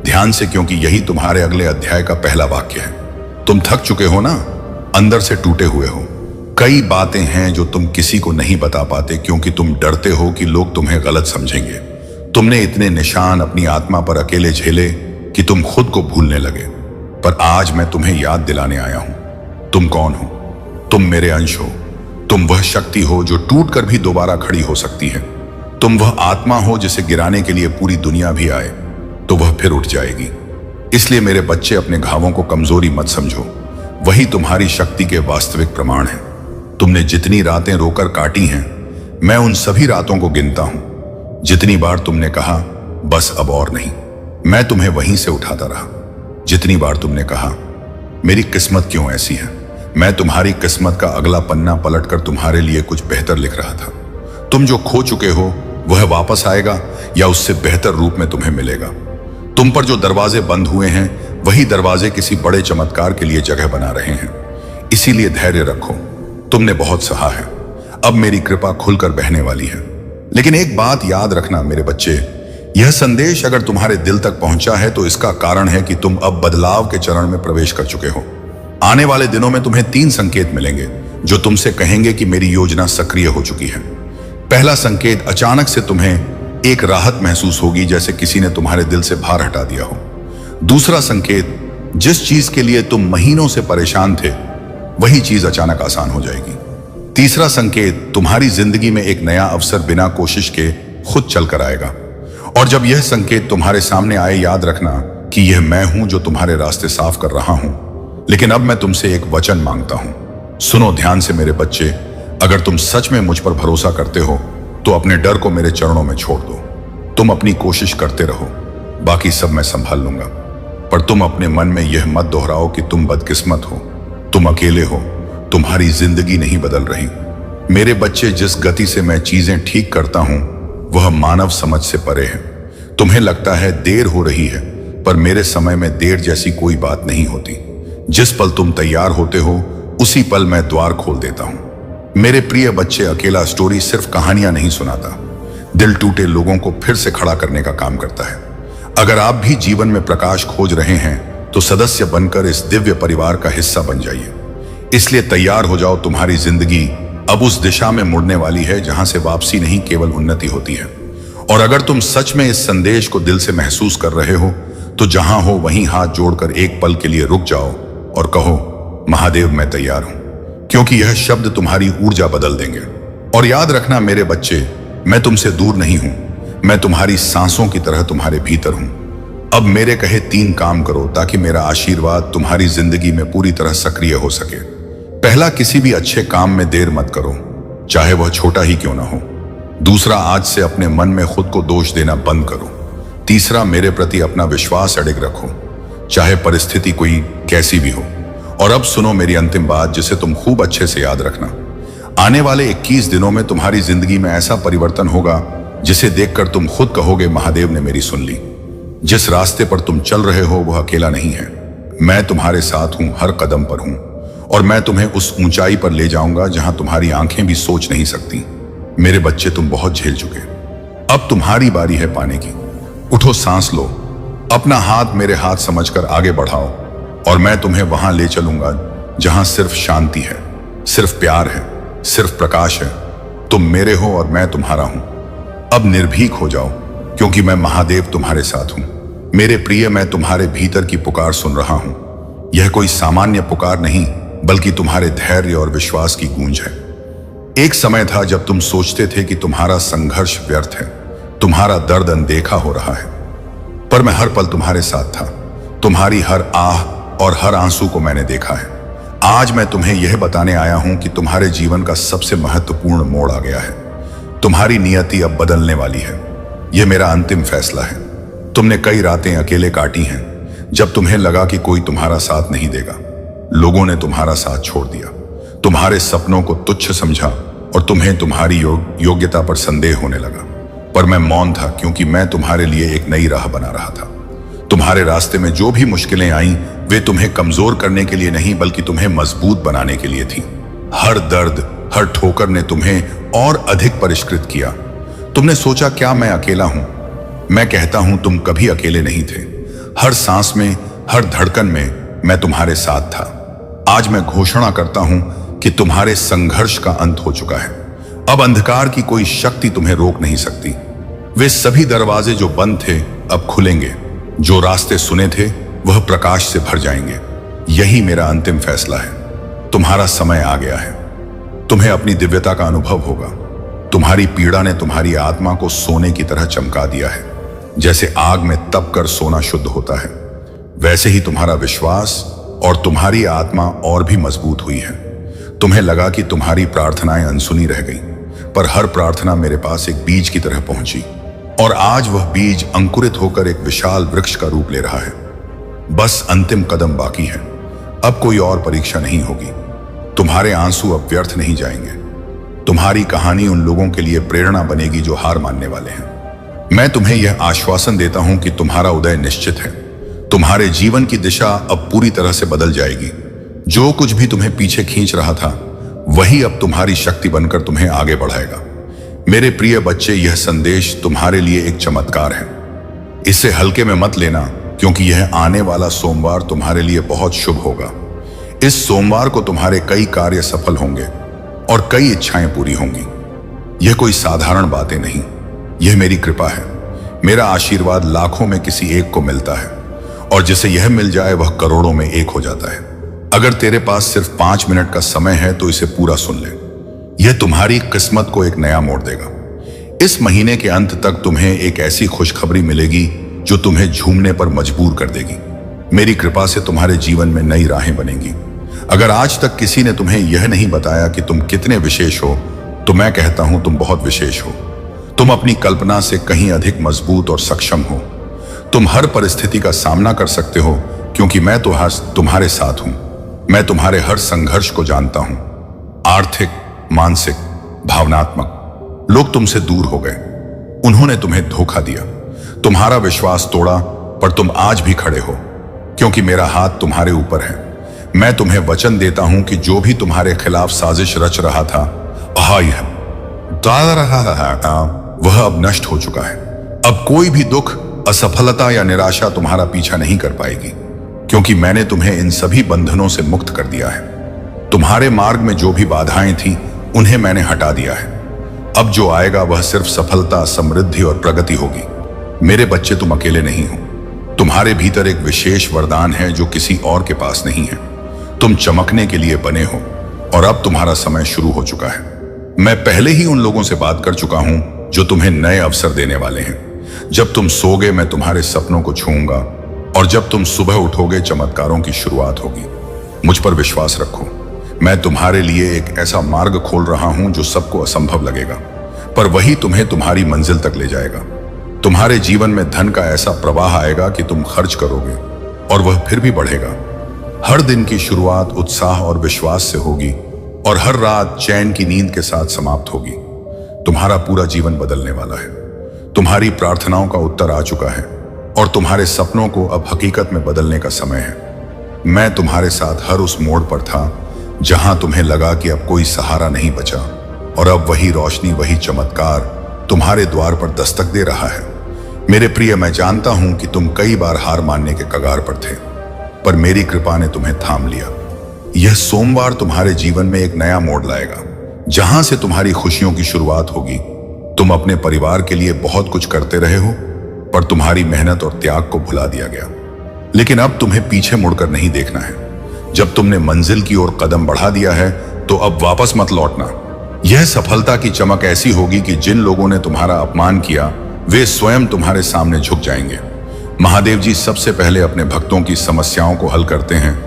ध्यान से, क्योंकि यही तुम्हारे अगले अध्याय का पहला वाक्य है। तुम थक चुके हो ना, अंदर से टूटे हुए हो। कई बातें हैं जो तुम किसी को नहीं बता पाते, क्योंकि तुम डरते हो कि लोग तुम्हें गलत समझेंगे। तुमने इतने निशान अपनी आत्मा पर अकेले झेले कि तुम खुद को भूलने लगे। पर आज मैं तुम्हें याद दिलाने आया हूं, तुम कौन हो। तुम मेरे अंश हो। तुम वह शक्ति हो जो टूटकर भी दोबारा खड़ी हो सकती है। तुम वह आत्मा हो जिसे गिराने के लिए पूरी दुनिया भी आए तो वह फिर उठ जाएगी। इसलिए मेरे बच्चे, अपने घावों को कमजोरी मत समझो, वही तुम्हारी शक्ति के वास्तविक प्रमाण है। तुमने जितनी रातें रोकर काटी हैं, मैं उन सभी रातों को गिनता हूं। जितनी बार तुमने कहा बस अब और नहीं, मैं तुम्हें वहीं से उठाता रहा। जितनी बार तुमने कहा मेरी किस्मत क्यों ऐसी है, मैं तुम्हारी किस्मत का अगला पन्ना पलटकर तुम्हारे लिए कुछ बेहतर लिख रहा था। तुम जो खो चुके हो वह वापस आएगा या उससे बेहतर रूप में तुम्हें मिलेगा। तुम पर जो दरवाजे बंद हुए हैं वही दरवाजे किसी बड़े चमत्कार के लिए जगह बना रहे हैं। इसीलिए धैर्य रखो, तुमने बहुत सहा है, अब मेरी कृपा खुलकर बहने वाली है। लेकिन एक बात याद रखना मेरे बच्चे, यह संदेश अगर तुम्हारे दिल तक पहुंचा है तो इसका कारण है कि तुम अब बदलाव के चरण में प्रवेश कर चुके हो। आने वाले दिनों में तुम्हें 3 संकेत मिलेंगे जो तुमसे कहेंगे कि मेरी योजना सक्रिय हो चुकी है। पहला संकेत, अचानक से तुम्हें एक राहत महसूस होगी, जैसे किसी ने तुम्हारे दिल से भार हटा दिया हो। दूसरा संकेत, जिस चीज के लिए तुम महीनों से परेशान थे वही चीज अचानक आसान हो जाएगी। तीसरा संकेत, तुम्हारी जिंदगी में एक नया अवसर बिना कोशिश के खुद चल कर आएगा। और जब यह संकेत तुम्हारे सामने आए, याद रखना कि यह मैं हूं जो तुम्हारे रास्ते साफ कर रहा हूं। लेकिन अब मैं तुमसे एक वचन मांगता हूं, सुनो ध्यान से मेरे बच्चे। अगर तुम सच में मुझ पर भरोसा करते हो तो अपने डर को मेरे चरणों में छोड़ दो। तुम अपनी कोशिश करते रहो, बाकी सब मैं संभाल लूंगा। पर तुम अपने मन में यह मत दोहराओ कि तुम बदकिस्मत हो, तुम अकेले हो, तुम्हारी जिंदगी नहीं बदल रही। मेरे बच्चे, जिस गति से मैं चीजें ठीक करता हूं वह मानव समझ से परे है। तुम्हें लगता है देर हो रही है, पर मेरे समय में देर जैसी कोई बात नहीं होती। जिस पल तुम तैयार होते हो उसी पल मैं द्वार खोल देता हूं। मेरे प्रिय बच्चे, अकेला स्टोरी सिर्फ कहानियां नहीं सुनाता, दिल टूटे लोगों को फिर से खड़ा करने का काम करता है। अगर आप भी जीवन में प्रकाश खोज रहे हैं तो सदस्य बनकर इस दिव्य परिवार का हिस्सा बन जाइए। इसलिए तैयार हो जाओ, तुम्हारी जिंदगी अब उस दिशा में मुड़ने वाली है जहां से वापसी नहीं केवल उन्नति होती है। और अगर तुम सच में इस संदेश को दिल से महसूस कर रहे हो तो जहां हो वहीं हाथ जोड़कर एक पल के लिए रुक जाओ और कहो, महादेव मैं तैयार हूं, क्योंकि यह शब्द तुम्हारी ऊर्जा बदल देंगे। और याद रखना मेरे बच्चे, मैं तुमसे दूर नहीं हूं, मैं तुम्हारी सांसों की तरह तुम्हारे भीतर हूं। अब मेरे कहे 3 काम करो ताकि मेरा आशीर्वाद तुम्हारी जिंदगी में पूरी तरह सक्रिय हो सके। पहला, किसी भी अच्छे काम में देर मत करो, चाहे वह छोटा ही क्यों ना हो। दूसरा, आज से अपने मन में खुद को दोष देना बंद करो। तीसरा, मेरे प्रति अपना विश्वास अडिग रखो, चाहे परिस्थिति कोई कैसी भी हो। और अब सुनो मेरी अंतिम बात, जिसे तुम खूब अच्छे से याद रखना। आने वाले 21 दिनों में तुम्हारी जिंदगी में ऐसा परिवर्तन होगा जिसे देखकर तुम खुद कहोगे, महादेव ने मेरी सुन ली। जिस रास्ते पर तुम चल रहे हो वह अकेला नहीं है, मैं तुम्हारे साथ हूं, हर कदम पर हूं। और मैं तुम्हें उस ऊंचाई पर ले जाऊंगा जहां तुम्हारी आंखें भी सोच नहीं सकती। मेरे बच्चे, तुम बहुत झेल चुके, अब तुम्हारी बारी है पाने की। उठो, सांस लो, अपना हाथ मेरे हाथ समझकर आगे बढ़ाओ और मैं तुम्हें वहां ले चलूंगा जहां सिर्फ शांति है, सिर्फ प्यार है, सिर्फ प्रकाश है। तुम मेरे हो और मैं तुम्हारा हूं। अब निर्भीक हो जाओ, क्योंकि मैं महादेव तुम्हारे साथ हूं। मेरे प्रिय, मैं तुम्हारे भीतर की पुकार सुन रहा हूं। यह कोई सामान्य पुकार नहीं, बल्कि तुम्हारे धैर्य और विश्वास की गूंज है। एक समय था जब तुम सोचते थे कि तुम्हारा संघर्ष व्यर्थ है, तुम्हारा दर्द अनदेखा हो रहा है, पर मैं हर पल तुम्हारे साथ था। तुम्हारी हर आह और हर आंसू को मैंने देखा है। आज मैं तुम्हें यह बताने आया हूं कि तुम्हारे जीवन का सबसे महत्वपूर्ण मोड़ आ गया है। तुम्हारी नियति अब बदलने वाली है। यह मेरा अंतिम फैसला है। तुमने कई रातें अकेले काटी हैं, जब तुम्हें लगा कि कोई तुम्हारा साथ नहीं देगा। लोगों ने तुम्हारा साथ छोड़ दिया, तुम्हारे सपनों को तुच्छ समझा और तुम्हें तुम्हारी योग्यता पर संदेह होने लगा। पर मैं मौन था, क्योंकि मैं तुम्हारे लिए एक नई राह बना रहा था। तुम्हारे रास्ते में जो भी मुश्किलें आईं, वे तुम्हें कमजोर करने के लिए नहीं, बल्कि तुम्हें मजबूत बनाने के लिए थी। हर दर्द, हर ठोकर ने तुम्हें और अधिक परिष्कृत किया। तुमने सोचा, क्या मैं अकेला हूं? मैं कहता हूं, तुम कभी अकेले नहीं थे। हर सांस में, हर धड़कन में मैं तुम्हारे साथ था। आज मैं घोषणा करता हूं कि तुम्हारे संघर्ष का अंत हो चुका है। अब अंधकार की कोई शक्ति तुम्हें रोक नहीं सकती। वे सभी दरवाजे जो बंद थे अब खुलेंगे। जो रास्ते सुने थे वह प्रकाश से भर जाएंगे। यही मेरा अंतिम फैसला है। तुम्हारा समय आ गया है। तुम्हें अपनी दिव्यता का अनुभव होगा। तुम्हारी पीड़ा ने तुम्हारी आत्मा को सोने की तरह चमका दिया है। जैसे आग में तप कर सोना शुद्ध होता है, वैसे ही तुम्हारा विश्वास और तुम्हारी आत्मा और भी मजबूत हुई है। तुम्हें लगा कि तुम्हारी प्रार्थनाएं अनसुनी रह गई, पर हर प्रार्थना मेरे पास एक बीज की तरह पहुंची और आज वह बीज अंकुरित होकर एक विशाल वृक्ष का रूप ले रहा है। बस अंतिम कदम बाकी है। अब कोई और परीक्षा नहीं होगी। तुम्हारे आंसू अब व्यर्थ नहीं जाएंगे। तुम्हारी कहानी उन लोगों के लिए प्रेरणा बनेगी जो हार मानने वाले हैं। मैं तुम्हें यह आश्वासन देता हूं कि तुम्हारा उदय निश्चित है। तुम्हारे जीवन की दिशा अब पूरी तरह से बदल जाएगी। जो कुछ भी तुम्हें पीछे खींच रहा था वही अब तुम्हारी शक्ति बनकर तुम्हें आगे बढ़ाएगा। मेरे प्रिय बच्चे, यह संदेश तुम्हारे लिए एक चमत्कार है। इसे हल्के में मत लेना, क्योंकि यह आने वाला सोमवार तुम्हारे लिए बहुत शुभ होगा। इस सोमवार को तुम्हारे कई कार्य सफल होंगे और कई इच्छाएं पूरी होंगी। यह कोई साधारण बातें नहीं, यह मेरी कृपा है। मेरा आशीर्वाद लाखों में किसी एक को मिलता है, और जिसे यह मिल जाए वह करोड़ों में एक हो जाता है। अगर तेरे पास सिर्फ 5 मिनट का समय है तो इसे पूरा सुन ले। यह तुम्हारी किस्मत को एक नया मोड़ देगा। इस महीने के अंत तक तुम्हें एक ऐसी खुशखबरी मिलेगी जो तुम्हें झूमने पर मजबूर कर देगी। मेरी कृपा से तुम्हारे जीवन में नई राहें बनेंगी। अगर आज तक किसी ने तुम्हें यह नहीं बताया कि तुम कितने विशेष हो, तो मैं कहता हूं तुम बहुत विशेष हो। तुम अपनी कल्पना से कहीं अधिक मजबूत और सक्षम हो। तुम हर परिस्थिति का सामना कर सकते हो, क्योंकि मैं तो तुम्हारे साथ हूं। मैं तुम्हारे हर संघर्ष को जानता हूं। आर्थिक, मानसिक, भावनात्मक। लोग तुमसे दूर हो गए, उन्होंने तुम्हें धोखा दिया, तुम्हारा विश्वास तोड़ा, पर तुम आज भी खड़े हो, क्योंकि मेरा हाथ तुम्हारे ऊपर है। मैं तुम्हें वचन देता हूं कि जो भी तुम्हारे खिलाफ साजिश रच रहा था, वह अब नष्ट हो चुका है। अब कोई भी दुख, असफलता या निराशा तुम्हारा पीछा नहीं कर पाएगी, क्योंकि मैंने तुम्हें इन सभी बंधनों से मुक्त कर दिया है। तुम्हारे मार्ग में जो भी बाधाएं थी उन्हें मैंने हटा दिया है। अब जो आएगा वह सिर्फ सफलता, समृद्धि और प्रगति होगी। मेरे बच्चे, तुम अकेले नहीं हो। तुम्हारे भीतर एक विशेष वरदान है जो किसी और के पास नहीं है। तुम चमकने के लिए बने हो, और अब तुम्हारा समय शुरू हो चुका है। मैं पहले ही उन लोगों से बात कर चुका हूं जो तुम्हें नए अवसर देने वाले हैं। जब तुम सोगे मैं तुम्हारे सपनों को छूऊंगा, और जब तुम सुबह उठोगे चमत्कारों की शुरुआत होगी। मुझ पर विश्वास रखो। मैं तुम्हारे लिए एक ऐसा मार्ग खोल रहा हूं जो सबको असंभव लगेगा, पर वही तुम्हें तुम्हारी मंजिल तक ले जाएगा। तुम्हारे जीवन में धन का ऐसा प्रवाह आएगा कि तुम खर्च करोगे और वह फिर भी बढ़ेगा। हर दिन की शुरुआत उत्साह और विश्वास से होगी, और हर रात चैन की नींद के साथ समाप्त होगी। तुम्हारा पूरा जीवन बदलने वाला है। तुम्हारी प्रार्थनाओं का उत्तर आ चुका है, और तुम्हारे सपनों को अब हकीकत में बदलने का समय है। मैं तुम्हारे साथ हर उस मोड़ पर था जहां तुम्हें लगा कि अब कोई सहारा नहीं बचा, और अब वही रोशनी, वही चमत्कार तुम्हारे द्वार पर दस्तक दे रहा है। मेरे प्रिय, मैं जानता हूं कि तुम कई बार हार मानने के कगार पर थे, पर मेरी कृपा ने तुम्हें थाम लिया। यह सोमवार तुम्हारे जीवन में एक नया मोड़ लाएगा, जहां से तुम्हारी खुशियों की शुरुआत होगी। तुम अपने परिवार के लिए बहुत कुछ करते रहे हो, पर तुम्हारी मेहनत और त्याग को भुला दिया गया। लेकिन अब तुम्हें पीछे मुड़कर नहीं देखना है। जब तुमने मंजिल की ओर कदम बढ़ा दिया है, तो अब वापस मत लौटना। यह सफलता की चमक ऐसी होगी कि जिन लोगों ने तुम्हारा अपमान किया, वे स्वयं तुम्हारे सामने झुक जाएंगे। महादेव जी सबसे पहले अपने भक्तों की समस्याओं को हल करते हैं,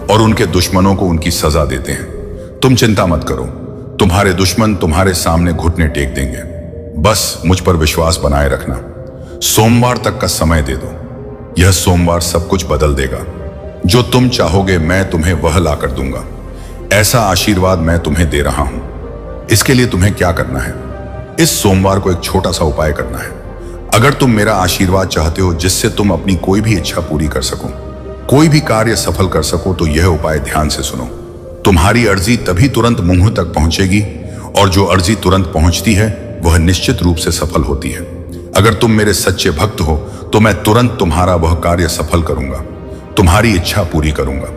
और उनके दुश्मनों को उनकी सजा देते हैं। तुम चिंता मत करो, तुम्हारे दुश्मन तुम्हारे सामने घुटने टेक देंगे। बस मुझ पर विश्वास बनाए रखना। सोमवार तक का समय दे दो। यह सोमवार सब कुछ बदल देगा। जो तुम चाहोगे मैं तुम्हें वह ला कर दूंगा। ऐसा आशीर्वाद मैं तुम्हें दे रहा हूं। इसके लिए तुम्हें क्या करना है? इस सोमवार को एक छोटा सा उपाय करना है। अगर तुम मेरा आशीर्वाद चाहते हो जिससे तुम अपनी कोई भी इच्छा पूरी कर सको, कोई भी कार्य सफल कर सको, तो यह उपाय ध्यान से सुनो। तुम्हारी अर्जी तभी तुरंत मुंह तक पहुंचेगी, और जो अर्जी तुरंत पहुंचती है वह निश्चित रूप से सफल होती है। अगर तुम मेरे सच्चे भक्त हो तो मैं तुरंत तुम्हारा वह कार्य सफल करूंगा, तुम्हारी इच्छा पूरी करूंगा।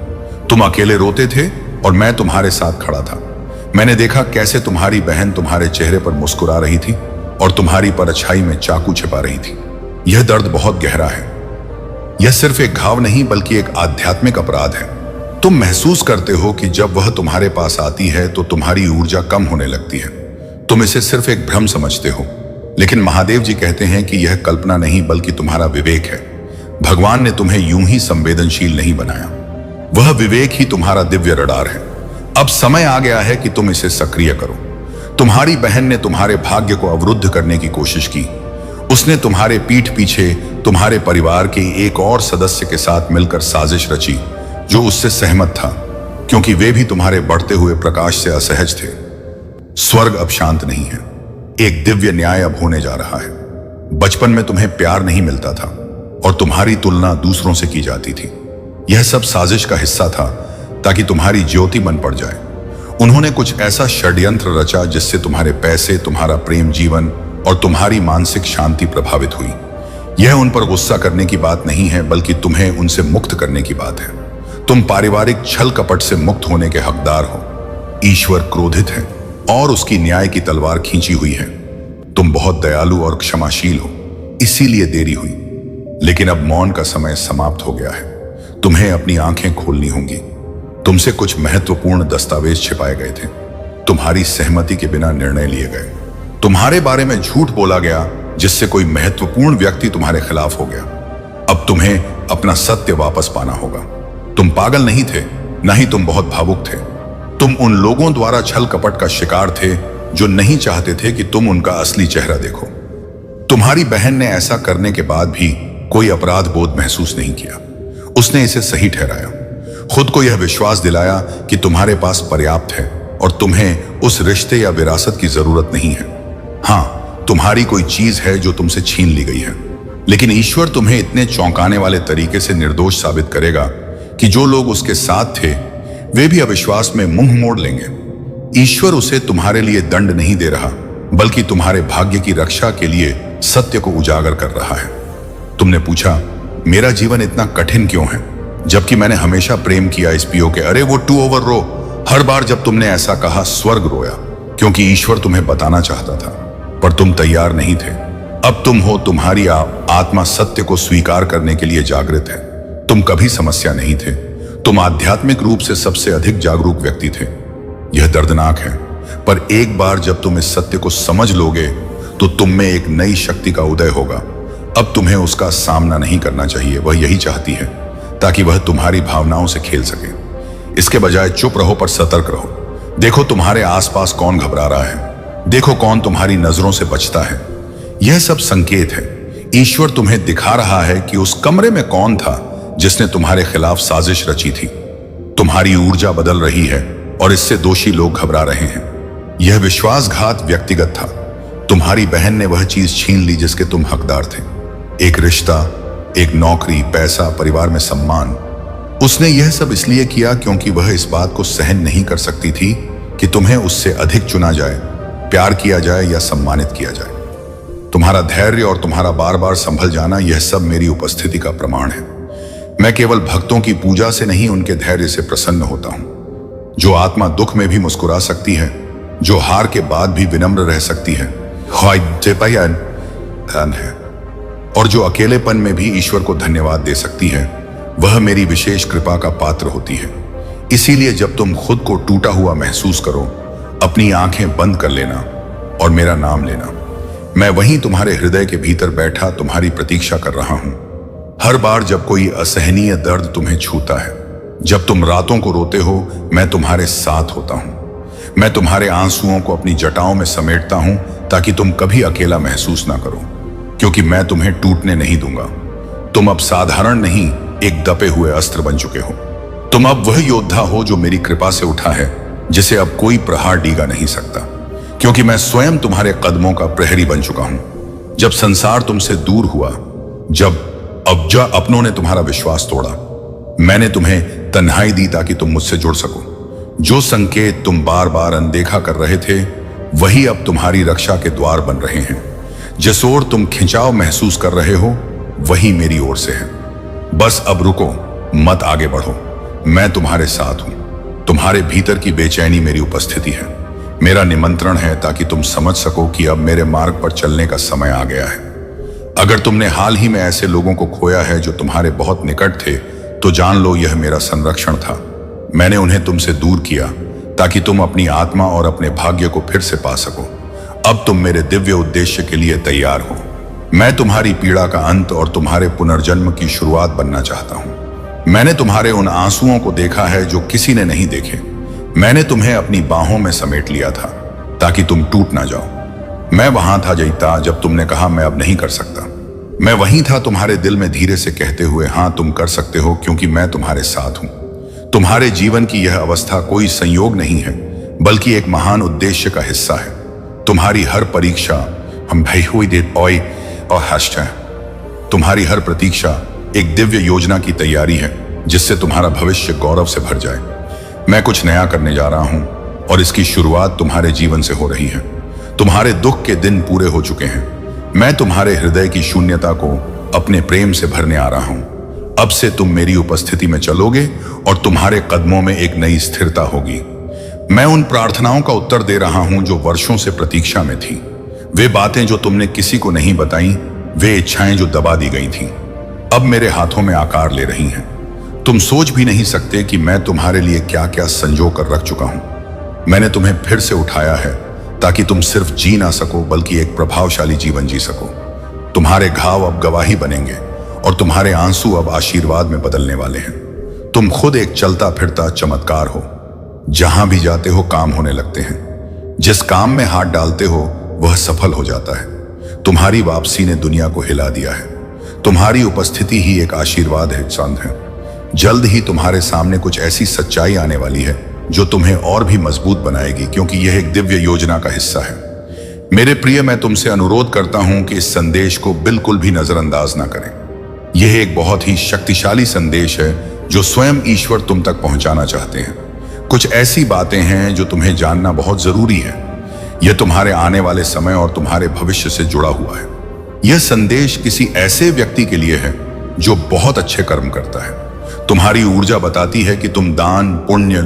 तुम अकेले रोते थे और मैं तुम्हारे साथ खड़ा था। मैंने देखा कैसे तुम्हारी बहन तुम्हारे चेहरे पर मुस्कुरा रही थी और तुम्हारी परछाई में चाकू छिपा रही थी। यह दर्द बहुत गहरा है। यह सिर्फ एक घाव नहीं बल्कि एक आध्यात्मिक अपराध है। तुम महसूस करते हो कि जब वह तुम्हारे पास आती है तो तुम्हारी ऊर्जा कम होने लगती है। तुम इसे सिर्फ एक भ्रम समझते हो, लेकिन महादेव जी कहते हैं कि यह कल्पना नहीं बल्कि तुम्हारा विवेक है। भगवान ने तुम्हें यूं ही संवेदनशील नहीं बनाया, वह विवेक ही तुम्हारा दिव्य रडार है। अब समय आ गया है कि तुम इसे सक्रिय करो। तुम्हारी बहन ने तुम्हारे भाग्य को अवरुद्ध करने की कोशिश की। उसने तुम्हारे पीठ पीछे तुम्हारे परिवार के एक और सदस्य के साथ मिलकर साजिश रची जो उससे सहमत था, क्योंकि वे भी तुम्हारे बढ़ते हुए प्रकाश से असहज थे। स्वर्ग अब शांत नहीं है। एक दिव्य न्याय अब होने जा रहा है। बचपन में तुम्हें प्यार नहीं मिलता था और तुम्हारी तुलना दूसरों से की जाती थी। यह सब साजिश का हिस्सा था ताकि तुम्हारी ज्योति बन पड़ जाए। उन्होंने कुछ ऐसा षड्यंत्र रचा जिससे तुम्हारे पैसे, तुम्हारा प्रेम जीवन और तुम्हारी मानसिक शांति प्रभावित हुई। यह उन पर गुस्सा करने की बात नहीं है, बल्कि तुम्हें उनसे मुक्त करने की बात है। तुम पारिवारिक छल कपट से मुक्त होने के हकदार हो। ईश्वर क्रोधित है और उसकी न्याय की तलवार खींची हुई है। तुम बहुत दयालु और क्षमाशील हो, इसीलिए देरी हुई। लेकिन अब मौन का समय समाप्त हो गया है। तुम्हें अपनी आंखें खोलनी होंगी। तुमसे कुछ महत्वपूर्ण दस्तावेज छिपाए गए थे। तुम्हारी सहमति के बिना निर्णय लिए गए। तुम्हारे बारे में झूठ बोला गया जिससे कोई महत्वपूर्ण व्यक्ति तुम्हारे खिलाफ हो गया। अब तुम्हें अपना सत्य वापस पाना होगा। तुम पागल नहीं थे, न ही तुम बहुत भावुक थे। तुम उन लोगों द्वारा छल कपट का शिकार थे जो नहीं चाहते थे कि तुम उनका असली चेहरा देखो। तुम्हारी बहन ने ऐसा करने के बाद भी कोई अपराध बोध महसूस नहीं किया। उसने इसे सही ठहराया, खुद को यह विश्वास दिलाया कि तुम्हारे पास पर्याप्त है और तुम्हें उस रिश्ते या विरासत की जरूरत नहीं है। हाँ, तुम्हारी कोई चीज है जो तुमसे छीन ली गई है, लेकिन ईश्वर तुम्हें इतने चौंकाने वाले तरीके से निर्दोष साबित करेगा कि जो लोग उसके साथ थे वे भी अविश्वास में मुंह मोड़ लेंगे। ईश्वर उसे तुम्हारे लिए दंड नहीं दे रहा, बल्कि तुम्हारे भाग्य की रक्षा के लिए सत्य को उजागर कर रहा है। तुमने पूछा, मेरा जीवन इतना कठिन क्यों है, जबकि मैंने हमेशा प्रेम किया इस पियो के। अरे वो टू ओवर रो। हर बार जब तुमने ऐसा कहा, स्वर्ग रोया, क्योंकि ईश्वर तुम्हें बताना चाहता था, पर तुम तैयार नहीं थे। अब तुम हो, तुम्हारी आत्मा सत्य को स्वीकार करने के लिए जागृत है। तुम कभी समस्या नहीं थे। तुम आध्यात्मिक रूप से सबसे अधिक जागरूक व्यक्ति थे। यह दर्दनाक है, पर एक बार जब तुम इस सत्य को समझ लोगे तो तुम में एक नई शक्ति का उदय होगा। अब तुम्हें उसका सामना नहीं करना चाहिए। वह यही चाहती है ताकि वह तुम्हारी भावनाओं से खेल सके। इसके बजाय चुप रहो पर सतर्क रहो। देखो तुम्हारे आसपास कौन घबरा रहा है। देखो कौन तुम्हारी नजरों से बचता है। यह सब संकेत है। ईश्वर तुम्हें दिखा रहा है कि उस कमरे में कौन था जिसने तुम्हारे खिलाफ साजिश रची थी। तुम्हारी ऊर्जा बदल रही है और इससे दोषी लोग घबरा रहे हैं। यह विश्वासघात व्यक्तिगत था। तुम्हारी बहन ने वह चीज छीन ली जिसके तुम हकदार थे। एक रिश्ता, एक नौकरी, पैसा, परिवार में सम्मान। उसने यह सब इसलिए किया क्योंकि वह इस बात को सहन नहीं कर सकती थी कि तुम्हें उससे अधिक चुना जाए, प्यार किया जाए या सम्मानित किया जाए। तुम्हारा धैर्य और तुम्हारा बार बार संभल जाना, यह सब मेरी उपस्थिति का प्रमाण है। मैं केवल भक्तों की पूजा से नहीं, उनके धैर्य से प्रसन्न होता हूं। जो आत्मा दुख में भी मुस्कुरा सकती है, जो हार के बाद भी विनम्र रह सकती है, और जो अकेलेपन में भी ईश्वर को धन्यवाद दे सकती है, वह मेरी विशेष कृपा का पात्र होती है। इसीलिए जब तुम खुद को टूटा हुआ महसूस करो, अपनी आंखें बंद कर लेना और मेरा नाम लेना। मैं वहीं तुम्हारे हृदय के भीतर बैठा तुम्हारी प्रतीक्षा कर रहा हूं। हर बार जब कोई असहनीय दर्द तुम्हें छूता है, जब तुम रातों को रोते हो, मैं तुम्हारे साथ होता हूं। मैं तुम्हारे आंसुओं को अपनी जटाओं में समेटता हूं ताकि तुम कभी अकेला महसूस ना करो, क्योंकि मैं तुम्हें टूटने नहीं दूंगा। तुम अब साधारण नहीं, एक दपे हुए अस्त्र बन चुके हो। तुम अब वह योद्धा हो जो मेरी कृपा से उठा है, जिसे अब कोई प्रहार डीगा नहीं सकता, क्योंकि मैं स्वयं तुम्हारे कदमों का प्रहरी बन चुका हूं। जब संसार तुमसे दूर हुआ, जब अपनों ने तुम्हारा विश्वास तोड़ा, मैंने तुम्हें तन्हाई दी ताकि तुम मुझसे जुड़ सको। जो संकेत तुम बार बार अनदेखा कर रहे थे, वही अब तुम्हारी रक्षा के द्वार बन रहे हैं। जिस ओर तुम खिंचाव महसूस कर रहे हो, वही मेरी ओर से है। बस अब रुको, मत आगे बढ़ो। मैं तुम्हारे साथ हूं। तुम्हारे भीतर की बेचैनी मेरी उपस्थिति है, मेरा निमंत्रण है, ताकि तुम समझ सको कि अब मेरे मार्ग पर चलने का समय आ गया है। अगर तुमने हाल ही में ऐसे लोगों को खोया है जो तुम्हारे बहुत निकट थे, तो जान लो यह मेरा संरक्षण था। मैंने उन्हें तुमसे दूर किया ताकि तुम अपनी आत्मा और अपने भाग्य को फिर से पा सको। अब तुम मेरे दिव्य उद्देश्य के लिए तैयार हो। मैं तुम्हारी पीड़ा का अंत और तुम्हारे पुनर्जन्म की शुरुआत बनना चाहता हूं। मैंने तुम्हारे उन आंसुओं को देखा है जो किसी ने नहीं देखे। मैंने तुम्हें अपनी बाहों में समेट लिया था ताकि तुम टूट ना जाओ। मैं वहां था जयता, जब तुमने कहा मैं अब नहीं कर सकता। मैं वहीं था तुम्हारे दिल में धीरे से कहते हुए, हां तुम कर सकते हो, क्योंकि मैं तुम्हारे साथ हूं। तुम्हारे जीवन की यह अवस्था कोई संयोग नहीं है, बल्कि एक महान उद्देश्य का हिस्सा है। तुम्हारी हर परीक्षा हम भई हुई दे और तुम्हारी हर प्रतीक्षा एक दिव्य योजना की तैयारी है जिससे तुम्हारा भविष्य गौरव से भर जाए। मैं कुछ नया करने जा रहा हूं और इसकी शुरुआत तुम्हारे जीवन से हो रही है। तुम्हारे दुख के दिन पूरे हो चुके हैं। मैं तुम्हारे हृदय की शून्यता को अपने प्रेम से भरने आ रहा हूं। अब से तुम मेरी उपस्थिति में चलोगे और तुम्हारे कदमों में एक नई स्थिरता होगी। मैं उन प्रार्थनाओं का उत्तर दे रहा हूं जो वर्षों से प्रतीक्षा में थी। वे बातें जो तुमने किसी को नहीं बताई, वे इच्छाएं जो दबा दी गई थीं, अब मेरे हाथों में आकार ले रही हैं। तुम सोच भी नहीं सकते कि मैं तुम्हारे लिए क्या क्या संजो कर रख चुका हूं। मैंने तुम्हें फिर से उठाया है ताकि तुम सिर्फ जी ना सको बल्कि एक प्रभावशाली जीवन जी सको। तुम्हारे घाव अब गवाही बनेंगे और तुम्हारे आंसू अब आशीर्वाद में बदलने वाले हैं। तुम खुद एक चलता फिरता चमत्कार हो। जहां भी जाते हो काम होने लगते हैं। जिस काम में हाथ डालते हो वह सफल हो जाता है। तुम्हारी वापसी ने दुनिया को हिला दिया है। तुम्हारी उपस्थिति ही एक आशीर्वाद है, संत है। जल्द ही तुम्हारे सामने कुछ ऐसी सच्चाई आने वाली है जो तुम्हें और भी मजबूत बनाएगी, क्योंकि यह एक दिव्य योजना का हिस्सा है। मेरे प्रिय, मैं तुमसे अनुरोध करता हूं कि इस संदेश को बिल्कुल भी नजरअंदाज ना करें। यह एक बहुत ही शक्तिशाली संदेश है जो स्वयं ईश्वर तुम तक पहुंचाना चाहते हैं। कुछ ऐसी बातें हैं जो तुम्हें जानना बहुत जरूरी है। यह तुम्हारे आने वाले समय और तुम्हारे भविष्य से जुड़ा हुआ है। यह संदेश किसी ऐसे व्यक्ति के लिए है जो बहुत अच्छे कर्म करता है। तुम्हारी ऊर्जा बताती है कि तुम दान, पुण्य,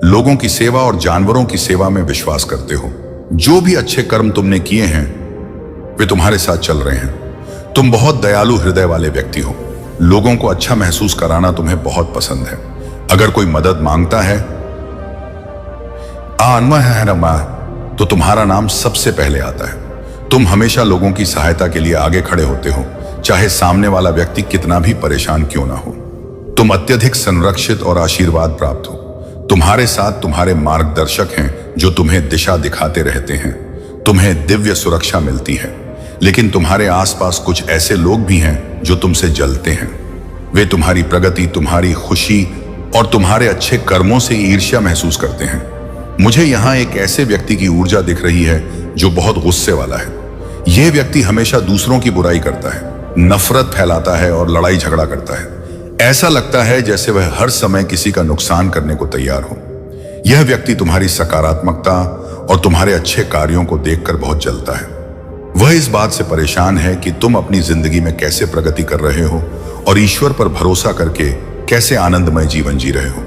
लोगों की सेवा और जानवरों की सेवा में विश्वास करते हो। जो भी अच्छे कर्म तुमने किए हैं वे तुम्हारे साथ चल रहे हैं। तुम बहुत दयालु हृदय वाले व्यक्ति हो। लोगों को अच्छा महसूस कराना तुम्हें बहुत पसंद है। अगर कोई मदद मांगता है तो तुम्हारा नाम सबसे पहले आता है। तुम हमेशा लोगों की सहायता के लिए आगे खड़े होते हो, चाहे सामने वाला व्यक्ति कितना भी परेशान क्यों ना हो। तुम अत्यधिक संरक्षित और आशीर्वाद प्राप्त हो। तुम्हारे साथ तुम्हारे मार्गदर्शक हैं जो तुम्हें दिशा दिखाते रहते हैं। तुम्हें दिव्य सुरक्षा मिलती है। लेकिन तुम्हारे आसपास कुछ ऐसे लोग भी हैं जो तुमसे जलते हैं। वे तुम्हारी प्रगति, तुम्हारी खुशी और तुम्हारे अच्छे कर्मों से ईर्ष्या महसूस करते हैं। मुझे यहाँ एक ऐसे व्यक्ति की ऊर्जा दिख रही है जो बहुत गुस्से वाला है। यह व्यक्ति हमेशा दूसरों की बुराई करता है, नफरत फैलाता है और लड़ाई झगड़ा करता है। ऐसा लगता है जैसे वह हर समय किसी का नुकसान करने को तैयार हो। यह व्यक्ति तुम्हारी सकारात्मकता और तुम्हारे अच्छे कार्यों को देखकर बहुत जलता है। वह इस बात से परेशान है कि तुम अपनी जिंदगी में कैसे प्रगति कर रहे हो और ईश्वर पर भरोसा करके कैसे आनंदमय जीवन जी रहे हो।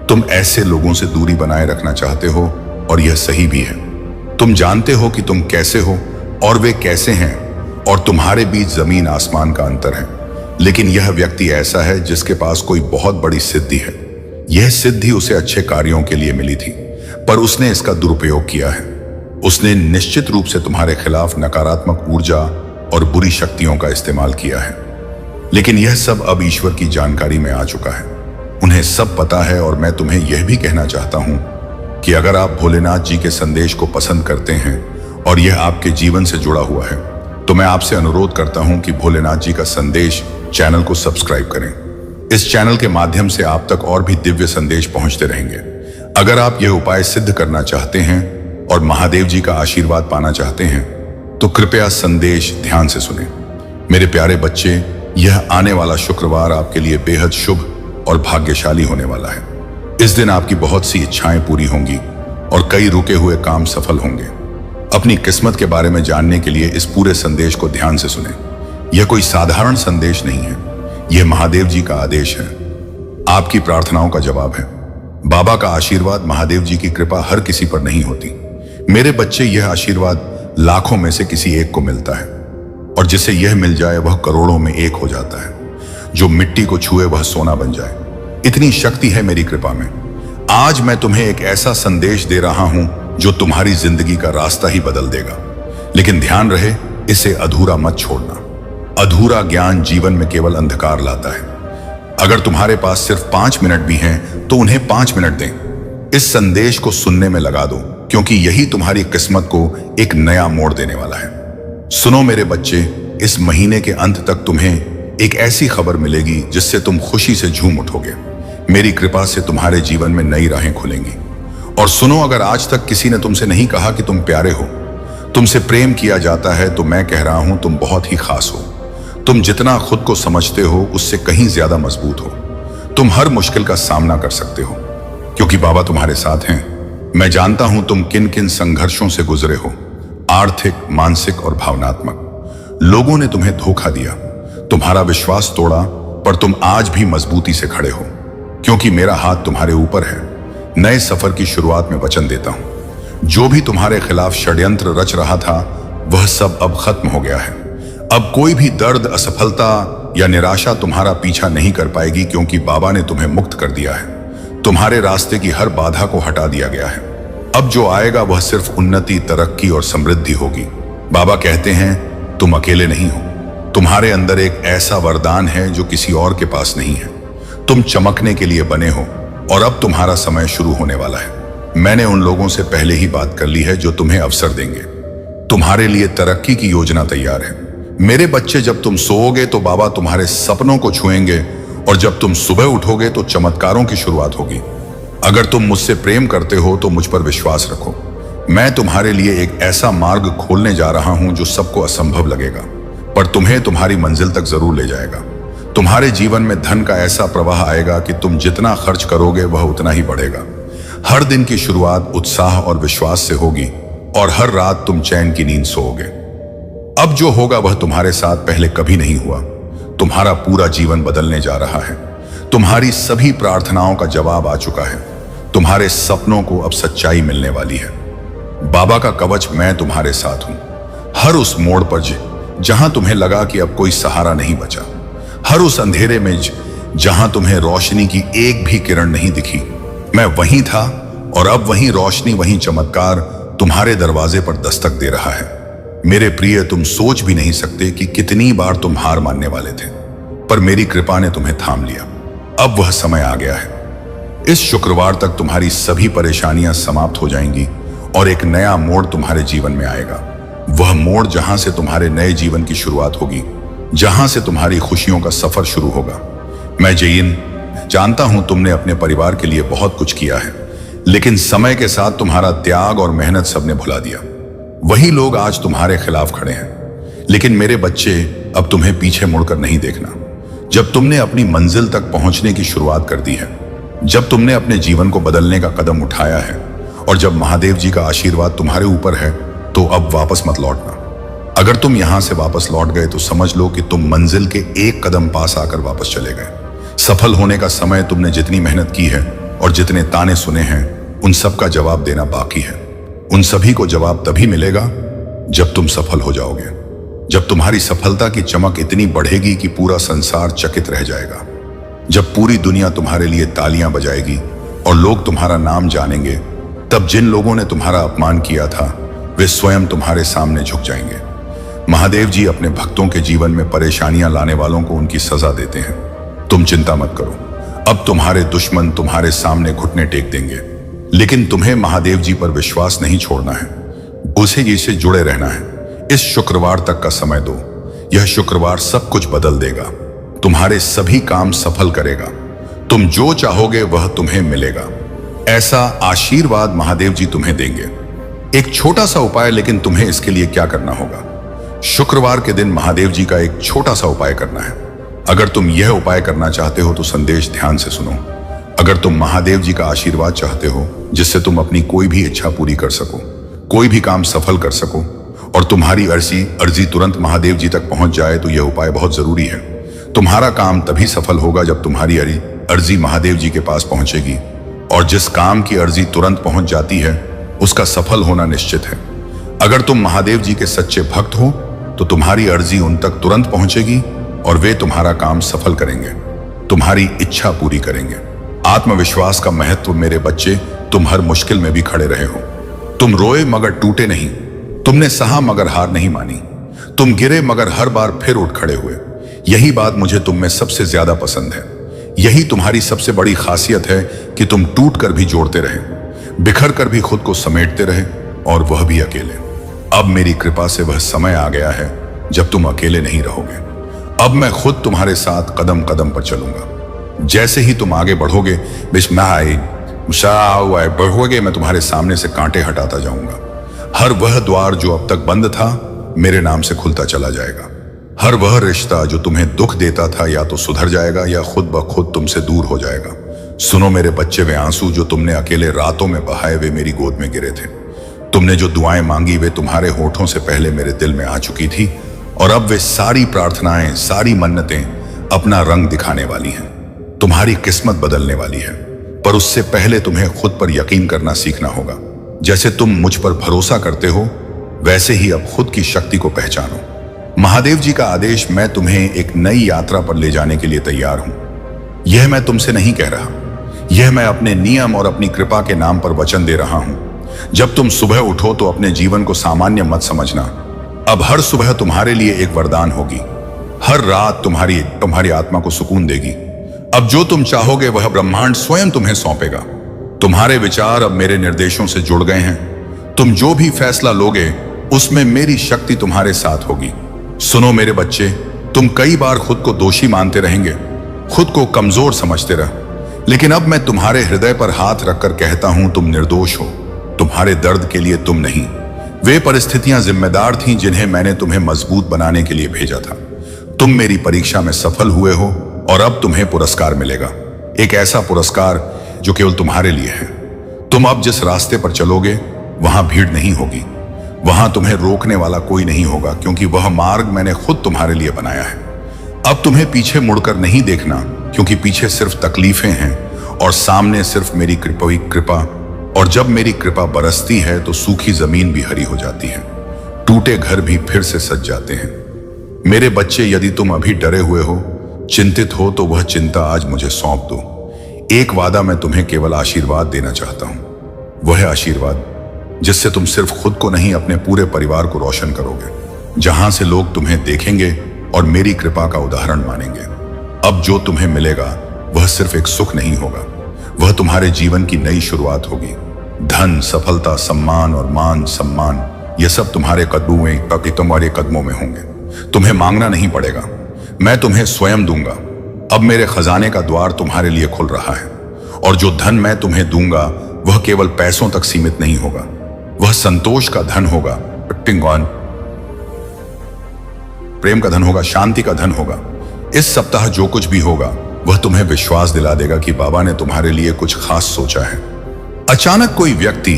तुम ऐसे लोगों से दूरी बनाए रखना चाहते हो और यह सही भी है। तुम जानते हो कि तुम कैसे हो और वे कैसे हैं, और तुम्हारे बीच जमीन आसमान का अंतर है। लेकिन यह व्यक्ति ऐसा है जिसके पास कोई बहुत बड़ी सिद्धि है। यह सिद्धि उसे अच्छे कार्यों के लिए मिली थी, पर उसने इसका दुरुपयोग किया है। उसने निश्चित रूप से तुम्हारे खिलाफ नकारात्मक ऊर्जा और बुरी शक्तियों का इस्तेमाल किया है। लेकिन यह सब अब ईश्वर की जानकारी में आ चुका है। उन्हें सब पता है। और मैं तुम्हें यह भी कहना चाहता हूं कि अगर आप भोलेनाथ जी के संदेश को पसंद करते हैं और यह आपके जीवन से जुड़ा हुआ है, तो मैं आपसे अनुरोध करता हूं कि भोलेनाथ जी का संदेश चैनल को सब्सक्राइब करें। इस चैनल के माध्यम से आप तक और भी दिव्य संदेश पहुंचते रहेंगे। अगर आप यह उपाय सिद्ध करना चाहते हैं और महादेव जी का आशीर्वाद पाना चाहते हैं, तो कृपया संदेश ध्यान से सुनें। मेरे प्यारे बच्चे, यह आने वाला शुक्रवार आपके लिए बेहद शुभ और भाग्यशाली होने वाला है। इस दिन आपकी बहुत सी इच्छाएं पूरी होंगी और कई रुके हुए काम सफल होंगे। अपनी किस्मत के बारे में जानने के लिए इस पूरे संदेश को ध्यान से सुनें। यह कोई साधारण संदेश नहीं है, यह महादेव जी का आदेश है, आपकी प्रार्थनाओं का जवाब है। बाबा का आशीर्वाद, महादेव जी की कृपा हर किसी पर नहीं होती। मेरे बच्चे, यह आशीर्वाद लाखों में से किसी एक को मिलता है, और जिसे यह मिल जाए वह करोड़ों में एक हो जाता है। जो मिट्टी को छुए वह सोना बन जाए, इतनी शक्ति है मेरी कृपा में। आज मैं तुम्हें एक ऐसा संदेश दे रहा हूं जो तुम्हारी जिंदगी का रास्ता ही बदल देगा। लेकिन ध्यान रहे, इसे अधूरा मत छोड़ना। अधूरा ज्ञान जीवन में केवल अंधकार लाता है। अगर तुम्हारे पास सिर्फ 5 मिनट भी हैं तो उन्हें 5 मिनट दें। इस संदेश को सुनने में लगा दो, क्योंकि यही तुम्हारी किस्मत को एक नया मोड़ देने वाला है। सुनो मेरे बच्चे, इस महीने के अंत तक तुम्हें एक ऐसी खबर मिलेगी जिससे तुम खुशी से झूम उठोगे। मेरी कृपा से तुम्हारे जीवन में नई राहें खुलेंगी। और सुनो, अगर आज तक किसी ने तुमसे नहीं कहा कि तुम प्यारे हो, तुमसे प्रेम किया जाता है तो मैं कह रहा हूं तुम बहुत ही खास हो। तुम जितना खुद को समझते हो उससे कहीं ज्यादा मजबूत हो। तुम हर मुश्किल का सामना कर सकते हो क्योंकि बाबा तुम्हारे साथ हैं। मैं जानता हूं तुम किन किन संघर्षों से गुजरे हो, आर्थिक, मानसिक और भावनात्मक। लोगों ने तुम्हें धोखा दिया, तुम्हारा विश्वास तोड़ा, पर तुम आज भी मजबूती से खड़े हो क्योंकि मेरा हाथ तुम्हारे ऊपर है। नए सफर की शुरुआत में वचन देता हूं, जो भी तुम्हारे खिलाफ षड्यंत्र रच रहा था वह सब अब खत्म हो गया है। अब कोई भी दर्द, असफलता या निराशा तुम्हारा पीछा नहीं कर पाएगी क्योंकि बाबा ने तुम्हें मुक्त कर दिया है। तुम्हारे रास्ते की हर बाधा को हटा दिया गया है। अब जो आएगा वह सिर्फ उन्नति, तरक्की और समृद्धि होगी। बाबा कहते हैं तुम अकेले नहीं हो। तुम्हारे अंदर एक ऐसा वरदान है जो किसी और के पास नहीं है। तुम चमकने के लिए बने हो और अब तुम्हारा समय शुरू होने वाला है। मैंने उन लोगों से पहले ही बात कर ली है जो तुम्हें अवसर देंगे। तुम्हारे लिए तरक्की की योजना तैयार है। मेरे बच्चे, जब तुम सोओगे तो बाबा तुम्हारे सपनों को छुएंगे और जब तुम सुबह उठोगे तो चमत्कारों की शुरुआत होगी। अगर तुम मुझसे प्रेम करते हो तो मुझ पर विश्वास रखो। मैं तुम्हारे लिए एक ऐसा मार्ग खोलने जा रहा हूं जो सबको असंभव लगेगा, पर तुम्हें तुम्हारी मंजिल तक जरूर ले जाएगा। तुम्हारे जीवन में धन का ऐसा प्रवाह आएगा कि तुम जितना खर्च करोगे वह उतना ही बढ़ेगा। हर दिन की शुरुआत उत्साह और विश्वास से होगी और हर रात तुम चैन की नींद सोओगे। अब जो होगा वह तुम्हारे साथ पहले कभी नहीं हुआ। तुम्हारा पूरा जीवन बदलने जा रहा है। तुम्हारी सभी प्रार्थनाओं का जवाब आ चुका है। तुम्हारे सपनों को अब सच्चाई मिलने वाली है। बाबा का कवच मैं तुम्हारे साथ हूं। हर उस मोड़ पर जहां तुम्हें लगा कि अब कोई सहारा नहीं बचा, हर उस अंधेरे में जहां तुम्हें रोशनी की एक भी किरण नहीं दिखी, मैं वहीं था और अब वहीं रोशनी, वहीं चमत्कार तुम्हारे दरवाजे पर दस्तक दे रहा है। मेरे प्रिय, तुम सोच भी नहीं सकते कि कितनी बार तुम हार मानने वाले थे, पर मेरी कृपा ने तुम्हें थाम लिया। अब वह समय आ गया है। इस शुक्रवार तक तुम्हारी सभी परेशानियां समाप्त हो जाएंगी और एक नया मोड़ तुम्हारे जीवन में आएगा। वह मोड़ जहां से तुम्हारे नए जीवन की शुरुआत होगी, जहां से तुम्हारी खुशियों का सफर शुरू होगा। मैं जयिन जानता हूं तुमने अपने परिवार के लिए बहुत कुछ किया है, लेकिन समय के साथ तुम्हारा त्याग और मेहनत सबने भुला दिया। वही लोग आज तुम्हारे खिलाफ खड़े हैं। लेकिन मेरे बच्चे, अब तुम्हें पीछे मुड़कर नहीं देखना। जब तुमने अपनी मंजिल तक पहुंचने की शुरुआत कर दी है, जब तुमने अपने जीवन को बदलने का कदम उठाया है और जब महादेव जी का आशीर्वाद तुम्हारे ऊपर है, तो अब वापस मत लौटना। अगर तुम यहां से वापस लौट गए तो समझ लो कि तुम मंजिल के एक कदम पास आकर वापस चले गए। सफल होने का समय तुमने जितनी मेहनत की है और जितने ताने सुने हैं, उन सब का जवाब देना बाकी है। उन सभी को जवाब तभी मिलेगा जब तुम सफल हो जाओगे, जब तुम्हारी सफलता की चमक इतनी बढ़ेगी कि पूरा संसार चकित रह जाएगा, जब पूरी दुनिया तुम्हारे लिए तालियां बजाएगी और लोग तुम्हारा नाम जानेंगे। तब जिन लोगों ने तुम्हारा अपमान किया था वे स्वयं तुम्हारे सामने झुक जाएंगे। महादेव जी अपने भक्तों के जीवन में परेशानियां लाने वालों को उनकी सजा देते हैं। तुम चिंता मत करो, अब तुम्हारे दुश्मन तुम्हारे सामने घुटने टेक देंगे। लेकिन तुम्हें महादेव जी पर विश्वास नहीं छोड़ना है, उसे जी से जुड़े रहना है। इस शुक्रवार तक का समय दो। यह शुक्रवार सब कुछ बदल देगा, तुम्हारे सभी काम सफल करेगा। तुम जो चाहोगे वह तुम्हें मिलेगा। ऐसा आशीर्वाद महादेव जी तुम्हें देंगे। एक छोटा सा उपाय, लेकिन तुम्हें इसके लिए क्या करना होगा? शुक्रवार के दिन महादेव जी का एक छोटा सा उपाय करना है। अगर तुम यह उपाय करना चाहते हो तो संदेश ध्यान से सुनो। अगर तुम महादेव जी का आशीर्वाद चाहते हो जिससे तुम अपनी कोई भी इच्छा पूरी कर सको, कोई भी काम सफल कर सको और तुम्हारी अर्जी तुरंत महादेव जी तक पहुंच जाए, तो यह उपाय बहुत जरूरी है। तुम्हारा काम तभी सफल होगा जब तुम्हारी अर्जी महादेव जी के पास पहुंचेगी, और जिस काम की अर्जी तुरंत पहुंच जाती है उसका सफल होना निश्चित है। अगर तुम महादेव जी के सच्चे भक्त हो तो तुम्हारी अर्जी उन तक तुरंत पहुंचेगी और वे तुम्हारा काम सफल करेंगे, तुम्हारी इच्छा पूरी करेंगे। आत्मविश्वास का महत्व मेरे बच्चे, तुम हर मुश्किल में भी खड़े रहे हो। तुम रोए मगर टूटे नहीं, तुमने सहा मगर हार नहीं मानी, तुम गिरे मगर हर बार फिर उठ खड़े हुए। यही बात मुझे तुम में सबसे ज्यादा पसंद है। यही तुम्हारी सबसे बड़ी खासियत है कि तुम टूट कर भी जोड़ते रहे, बिखर कर भी खुद को समेटते रहे, और वह भी अकेले। अब मेरी कृपा से वह समय आ गया है जब तुम अकेले नहीं रहोगे। अब मैं खुद तुम्हारे साथ कदम कदम पर चलूंगा। जैसे ही तुम आगे बढ़ोगे, बढ़ोगे, मैं तुम्हारे सामने से कांटे हटाता जाऊंगा। हर वह द्वार जो अब तक बंद था मेरे नाम से खुलता चला जाएगा। हर वह रिश्ता जो तुम्हें दुख देता था या तो सुधर जाएगा या खुद ब खुद तुमसे दूर हो जाएगा। सुनो मेरे बच्चे, वे आंसू जो तुमने अकेले रातों में बहाए वे मेरी गोद में गिरे थे। तुमने जो दुआएं मांगी वे तुम्हारे होठों से पहले मेरे दिल में आ चुकी थी, और अब वे सारी प्रार्थनाएं, सारी मन्नतें अपना रंग दिखाने वाली हैं। तुम्हारी किस्मत बदलने वाली है, पर उससे पहले तुम्हें खुद पर यकीन करना सीखना होगा। जैसे तुम मुझ पर भरोसा करते हो वैसे ही अब खुद की शक्ति को पहचानो। महादेव जी का आदेश, मैं तुम्हें एक नई यात्रा पर ले जाने के लिए तैयार हूं। यह मैं तुमसे नहीं कह रहा, यह मैं अपने नियम और अपनी कृपा के नाम पर वचन दे रहा हूं। जब तुम सुबह उठो तो अपने जीवन को सामान्य मत समझना। अब हर सुबह तुम्हारे लिए एक वरदान होगी। हर रात तुम्हारी आत्मा को सुकून देगी। अब जो तुम चाहोगे वह ब्रह्मांड स्वयं तुम्हें सौंपेगा। तुम्हारे विचार अब मेरे निर्देशों से जुड़ गए हैं। तुम जो भी फैसला लोगे उसमें मेरी शक्ति तुम्हारे साथ होगी। सुनो मेरे बच्चे, तुम कई बार खुद को दोषी मानते रहेंगे, खुद को कमजोर समझते रह, लेकिन अब मैं तुम्हारे हृदय पर हाथ रखकर कहता हूं तुम निर्दोष हो। तुम्हारे दर्द के लिए तुम नहीं, वे परिस्थितियां जिम्मेदार थीं जिन्हें मैंने तुम्हें मजबूत बनाने के लिए भेजा था। तुम मेरी परीक्षा में सफल हुए हो और अब तुम्हें पुरस्कार मिलेगा, एक ऐसा पुरस्कार जो केवल तुम्हारे लिए है। तुम अब जिस रास्ते पर चलोगे वहां भीड़ नहीं होगी, वहां तुम्हें रोकने वाला कोई नहीं होगा, क्योंकि वह मार्ग मैंने खुद तुम्हारे लिए बनाया है। अब तुम्हें पीछे मुड़कर नहीं देखना, क्योंकि पीछे सिर्फ तकलीफें हैं और सामने सिर्फ मेरी कृपा। और जब मेरी कृपा बरसती है तो सूखी जमीन भी हरी हो जाती है, टूटे घर भी फिर से सज जाते हैं। मेरे बच्चे, यदि तुम अभी डरे हुए हो, चिंतित हो, तो वह चिंता आज मुझे सौंप दो। एक वादा मैं तुम्हें केवल आशीर्वाद देना चाहता हूं, वह आशीर्वाद जिससे तुम सिर्फ खुद को नहीं अपने पूरे परिवार को रोशन करोगे, जहां से लोग तुम्हें देखेंगे और मेरी कृपा का उदाहरण मानेंगे। अब जो तुम्हें मिलेगा वह सिर्फ एक सुख नहीं होगा, वह तुम्हारे जीवन की नई शुरुआत होगी। धन, सफलता, सम्मान और मान सम्मान, यह सब तुम्हारे कदमों में होंगे। तुम्हें मांगना नहीं पड़ेगा, मैं तुम्हें स्वयं दूंगा। अब मेरे खजाने का द्वार तुम्हारे लिए खुल रहा है, और जो धन मैं तुम्हें दूंगा वह केवल पैसों तक सीमित नहीं होगा, वह संतोष का धन होगा, प्रेम का धन होगा, शांति का धन होगा। इस सप्ताह जो कुछ भी होगा वह तुम्हें विश्वास दिला देगा कि बाबा ने तुम्हारे लिए कुछ खास सोचा है। अचानक कोई व्यक्ति,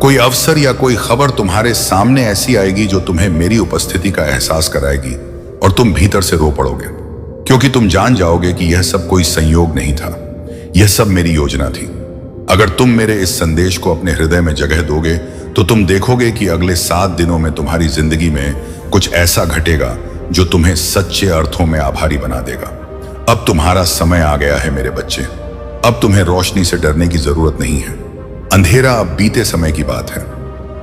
कोई अवसर या कोई खबर तुम्हारे सामने ऐसी आएगी जो तुम्हें मेरी उपस्थिति का एहसास कराएगी, और तुम भीतर से रो पड़ोगे, क्योंकि तुम जान जाओगे कि यह सब कोई संयोग नहीं था, यह सब मेरी योजना थी। अगर तुम मेरे इस संदेश को अपने हृदय में जगह दोगे तो तुम देखोगे कि अगले 7 दिनों में तुम्हारी जिंदगी में कुछ ऐसा घटेगा जो तुम्हें सच्चे अर्थों में आभारी बना देगा। अब तुम्हारा समय आ गया है मेरे बच्चे। अब तुम्हें रोशनी से डरने की जरूरत नहीं है, अंधेरा अब बीते समय की बात है।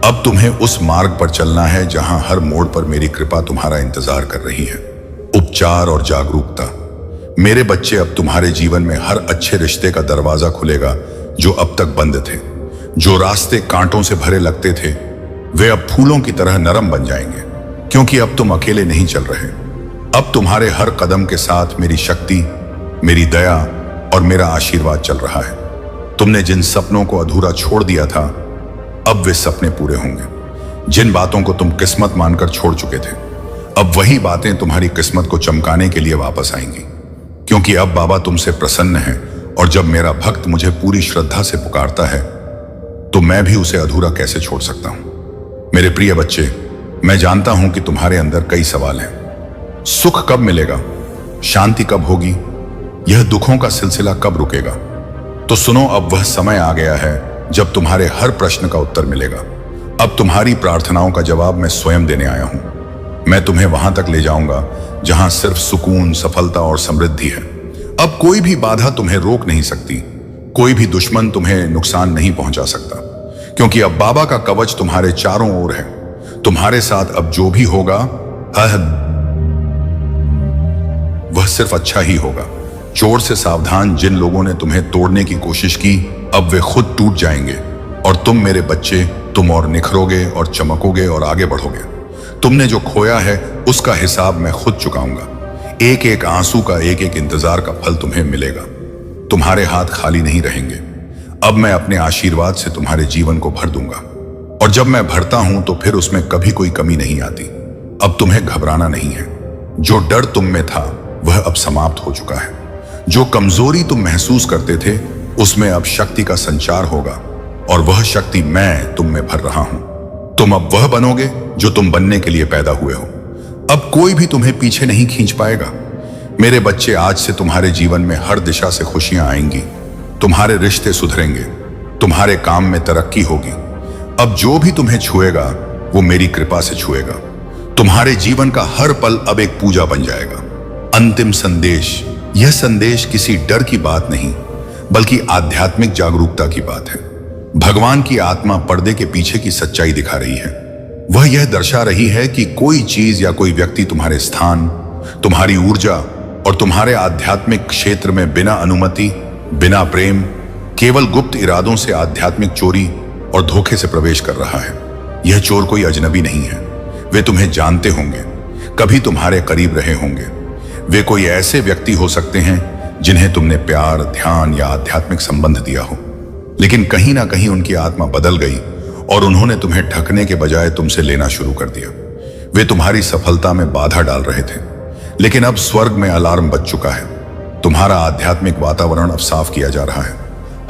अब तुम्हें उस मार्ग पर चलना है जहां हर मोड़ पर मेरी कृपा तुम्हारा इंतजार कर रही है। उपचार और जागरूकता। मेरे बच्चे, अब तुम्हारे जीवन में हर अच्छे रिश्ते का दरवाजा खुलेगा जो अब तक बंद थे। जो रास्ते कांटों से भरे लगते थे वे अब फूलों की तरह नरम बन जाएंगे, क्योंकि अब तुम अकेले नहीं चल रहे। अब तुम्हारे हर कदम के साथ मेरी शक्ति, मेरी दया और मेरा आशीर्वाद चल रहा है। तुमने जिन सपनों को अधूरा छोड़ दिया था, अब वे सपने पूरे होंगे। जिन बातों को तुम किस्मत मानकर छोड़ चुके थे, अब वही बातें तुम्हारी किस्मत को चमकाने के लिए वापस आएंगी, क्योंकि अब बाबा तुमसे प्रसन्न है। और जब मेरा भक्त मुझे पूरी श्रद्धा से पुकारता है तो मैं भी उसे अधूरा कैसे छोड़ सकता हूं। मेरे प्रिय बच्चे, मैं जानता हूं कि तुम्हारे अंदर कई सवाल हैं। सुख कब मिलेगा? शांति कब होगी? यह दुखों का सिलसिला कब रुकेगा? तो सुनो, अब वह समय आ गया है जब तुम्हारे हर प्रश्न का उत्तर मिलेगा। अब तुम्हारी प्रार्थनाओं का जवाब मैं स्वयं देने आया हूं। मैं तुम्हें वहां तक ले जाऊंगा जहां सिर्फ सुकून, सफलता और समृद्धि है। अब कोई भी बाधा तुम्हें रोक नहीं सकती, कोई भी दुश्मन तुम्हें नुकसान नहीं पहुंचा सकता, क्योंकि अब बाबा का कवच तुम्हारे चारों ओर है। तुम्हारे साथ अब जो भी होगा वह सिर्फ अच्छा ही होगा। चोर से सावधान, जिन लोगों ने तुम्हें तोड़ने की कोशिश की अब वे खुद टूट जाएंगे, और तुम मेरे बच्चे, तुम और निखरोगे और चमकोगे और आगे बढ़ोगे। तुमने जो खोया है उसका हिसाब मैं खुद चुकाऊंगा। एक एक आंसू का, एक एक इंतजार का फल तुम्हें मिलेगा। तुम्हारे हाथ खाली नहीं रहेंगे। अब मैं अपने आशीर्वाद से तुम्हारे जीवन को भर दूंगा, और जब मैं भरता हूं तो फिर उसमें कभी कोई कमी नहीं आती। अब तुम्हें घबराना नहीं है। जो डर तुम में था वह अब समाप्त हो चुका है। जो कमजोरी तुम महसूस करते थे उसमें अब शक्ति का संचार होगा, और वह शक्ति मैं तुम में भर रहा हूं। तुम अब वह बनोगे जो तुम बनने के लिए पैदा हुए हो। अब कोई भी तुम्हें पीछे नहीं खींच पाएगा। मेरे बच्चे, आज से तुम्हारे जीवन में हर दिशा से खुशियां आएंगी। तुम्हारे रिश्ते सुधरेंगे, तुम्हारे काम में तरक्की होगी। अब जो भी तुम्हें छुएगा वो मेरी कृपा से छुएगा। तुम्हारे जीवन का हर पल अब एक पूजा बन जाएगा। अंतिम संदेश, यह संदेश किसी डर की बात नहीं बल्कि आध्यात्मिक जागरूकता की बात है। भगवान की आत्मा पर्दे के पीछे की सच्चाई दिखा रही है। वह यह दर्शा रही है कि कोई चीज या कोई व्यक्ति तुम्हारे स्थान, तुम्हारी ऊर्जा और तुम्हारे आध्यात्मिक क्षेत्र में बिना अनुमति, बिना प्रेम, केवल गुप्त इरादों से आध्यात्मिक चोरी और धोखे से प्रवेश कर रहा है। यह चोर कोई अजनबी नहीं है। वे तुम्हें जानते होंगे, कभी तुम्हारे करीब रहे होंगे। वे कोई ऐसे व्यक्ति हो सकते हैं जिन्हें तुमने प्यार, ध्यान या आध्यात्मिक संबंध दिया हो, लेकिन कहीं ना कहीं उनकी आत्मा बदल गई और उन्होंने तुम्हें ढकने के बजाय तुमसे लेना शुरू कर दिया। वे तुम्हारी सफलता में बाधा डाल रहे थे, लेकिन अब स्वर्ग में अलार्म बज चुका है। तुम्हारा आध्यात्मिक वातावरण अब साफ किया जा रहा है।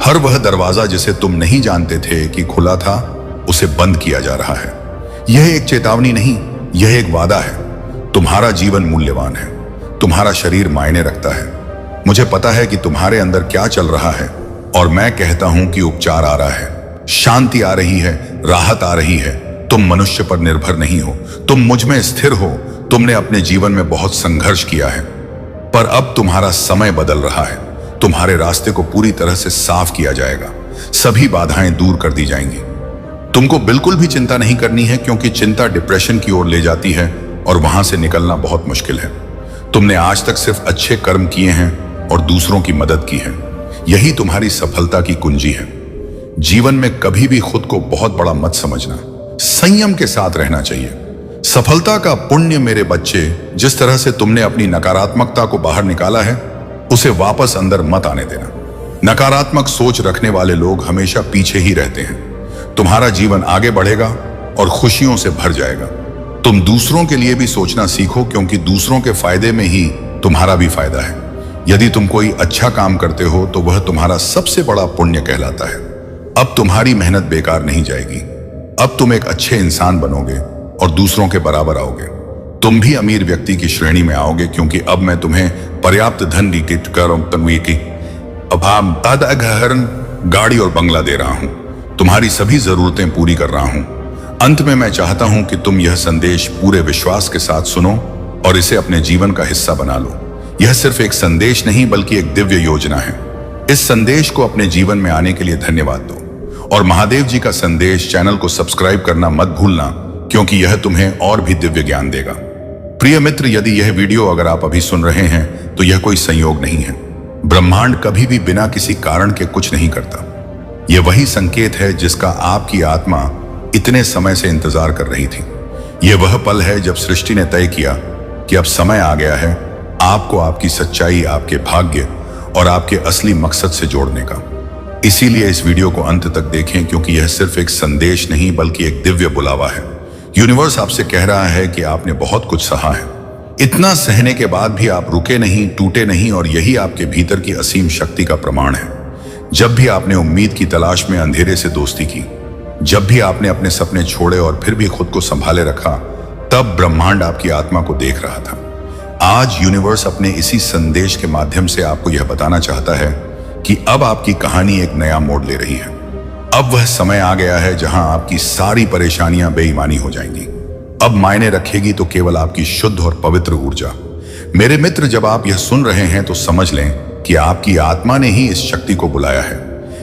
हर वह दरवाजा जिसे तुम नहीं जानते थे कि खुला था, उसे बंद किया जा रहा है। यह एक चेतावनी नहीं, यह एक वादा है। तुम्हारा जीवन मूल्यवान है, तुम्हारा शरीर मायने रखता है। मुझे पता है कि तुम्हारे अंदर क्या चल रहा है, और मैं कहता हूं कि उपचार आ रहा है, शांति आ रही है, राहत आ रही है। तुम मनुष्य पर निर्भर नहीं हो, तुम मुझ में स्थिर हो। तुमने अपने जीवन में बहुत संघर्ष किया है, पर अब तुम्हारा समय बदल रहा है। तुम्हारे रास्ते को पूरी तरह से साफ किया जाएगा, सभी बाधाएं दूर कर दी जाएंगी। तुमको बिल्कुल भी चिंता नहीं करनी है, क्योंकि चिंता डिप्रेशन की ओर ले जाती है और वहां से निकलना बहुत मुश्किल है। तुमने आज तक सिर्फ अच्छे कर्म किए हैं और दूसरों की मदद की है। यही तुम्हारी सफलता की कुंजी है। जीवन में कभी भी खुद को बहुत बड़ा मत समझना, संयम के साथ रहना चाहिए। सफलता का पुण्य, मेरे बच्चे, जिस तरह से तुमने अपनी नकारात्मकता को बाहर निकाला है, उसे वापस अंदर मत आने देना। नकारात्मक सोच रखने वाले लोग हमेशा पीछे ही रहते हैं। तुम्हारा जीवन आगे बढ़ेगा और खुशियों से भर जाएगा। तुम दूसरों के लिए भी सोचना सीखो, क्योंकि दूसरों के फायदे में ही तुम्हारा भी फायदा है। यदि तुम कोई अच्छा काम करते हो तो वह तुम्हारा सबसे बड़ा पुण्य कहलाता है। अब तुम्हारी मेहनत बेकार नहीं जाएगी। अब तुम एक अच्छे इंसान बनोगे और दूसरों के बराबर आओगे। तुम भी अमीर व्यक्ति की श्रेणी में आओगे, क्योंकि अब मैं तुम्हें पर्याप्त धन की गाड़ी और बंगला दे रहा हूं। तुम्हारी सभी जरूरतें पूरी कर रहा हूं। अंत में मैं चाहता हूं कि तुम यह संदेश पूरे विश्वास के साथ सुनो और इसे अपने जीवन का हिस्सा बना लो। यह सिर्फ एक संदेश नहीं बल्कि एक दिव्य योजना है। इस संदेश को अपने जीवन में आने के लिए धन्यवाद दो, और महादेव जी का संदेश चैनल को सब्सक्राइब करना मत भूलना, क्योंकि यह तुम्हें और भी दिव्य ज्ञान देगा। प्रिय मित्र, यदि यह वीडियो अगर आप अभी सुन रहे हैं तो यह कोई संयोग नहीं है। ब्रह्मांड कभी भी बिना किसी कारण के कुछ नहीं करता। यह वही संकेत है जिसका आपकी आत्मा इतने समय से इंतजार कर रही थी। यह वह पल है जब सृष्टि ने तय किया कि अब समय आ गया है आपको आपकी सच्चाई, आपके भाग्य और आपके असली मकसद से जोड़ने का। इसीलिए इस वीडियो को अंत तक देखें, क्योंकि यह सिर्फ एक संदेश नहीं बल्कि एक दिव्य बुलावा है। यूनिवर्स आपसे कह रहा है कि आपने बहुत कुछ सहा है। इतना सहने के बाद भी आप रुके नहीं, टूटे नहीं, और यही आपके भीतर की असीम शक्ति का प्रमाण है। जब भी आपने उम्मीद की तलाश में अंधेरे से दोस्ती की, जब भी आपने अपने सपने छोड़े और फिर भी खुद को संभाले रखा, तब ब्रह्मांड आपकी आत्मा को देख रहा था। आज यूनिवर्स अपने इसी संदेश के माध्यम से आपको यह बताना चाहता है कि अब आपकी कहानी एक नया मोड़ ले रही है। अब वह समय आ गया है जहां आपकी सारी परेशानियां बेईमानी हो जाएंगी। अब मायने रखेगी तो केवल आपकी शुद्ध और पवित्र ऊर्जा। मेरे मित्र, जब आप यह सुन रहे हैं तो समझ लें कि आपकी आत्मा ने ही इस शक्ति को बुलाया है।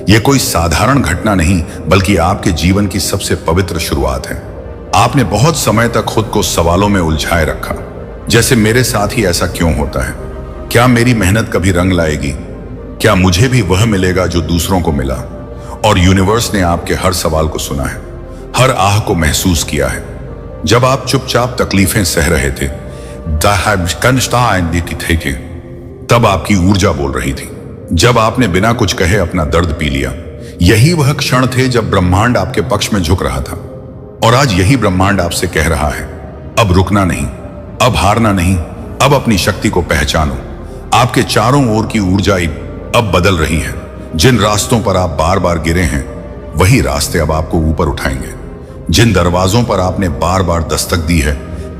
यह कोई साधारण घटना नहीं बल्कि आपके जीवन की सबसे पवित्र शुरुआत है। आपने बहुत समय तक खुद को सवालों में उलझाए रखा, जैसे मेरे साथ ही ऐसा क्यों होता है? क्या मेरी मेहनत कभी रंग लाएगी? क्या मुझे भी वह मिलेगा जो दूसरों को मिला? और यूनिवर्स ने आपके हर सवाल को सुना है, हर आह को महसूस किया है। जब आप चुपचाप तकलीफें सह रहे थे, तब आपकी ऊर्जा बोल रही थी। जब आपने बिना कुछ कहे अपना दर्द पी लिया, यही वह क्षण थे जब ब्रह्मांड आपके पक्ष में झुक रहा था। और आज यही ब्रह्मांड आपसे कह रहा है, अब रुकना नहीं, अब हारना नहीं, अब अपनी शक्ति को पहचानो। आपके चारों ओर की ऊर्जा अब बदल रही है। जिन रास्तों पर आप बार बार गिरे हैं, वही रास्ते अब आपको ऊपर उठाएंगे। जिन दरवाजों पर आपने बार बार दस्तक दी है,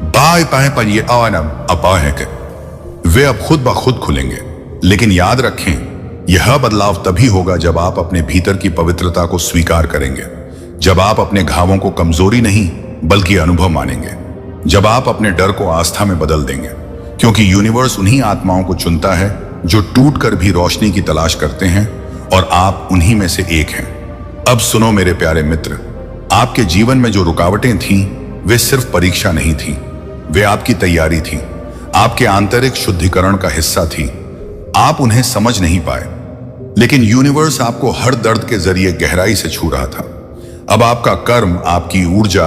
बाएं पाए पर ये है कि वे अब खुद ब खुद खुलेंगे। लेकिन याद रखें, यह बदलाव तभी होगा जब आप अपने भीतर की पवित्रता को स्वीकार करेंगे, जब आप अपने घावों को कमजोरी नहीं बल्कि अनुभव मानेंगे, जब आप अपने डर को आस्था में बदल देंगे। क्योंकि यूनिवर्स उन्हीं आत्माओं को चुनता है जो टूटकर भी रोशनी की तलाश करते हैं, और आप उन्हीं में से एक हैं। अब सुनो मेरे प्यारे मित्र, आपके जीवन में जो रुकावटें थीं, वे सिर्फ परीक्षा नहीं थीं, वे आपकी तैयारी थी, आपके आंतरिक शुद्धिकरण का हिस्सा थी। आप उन्हें समझ नहीं पाए, लेकिन यूनिवर्स आपको हर दर्द के जरिए गहराई से छू रहा था। अब आपका कर्म, आपकी ऊर्जा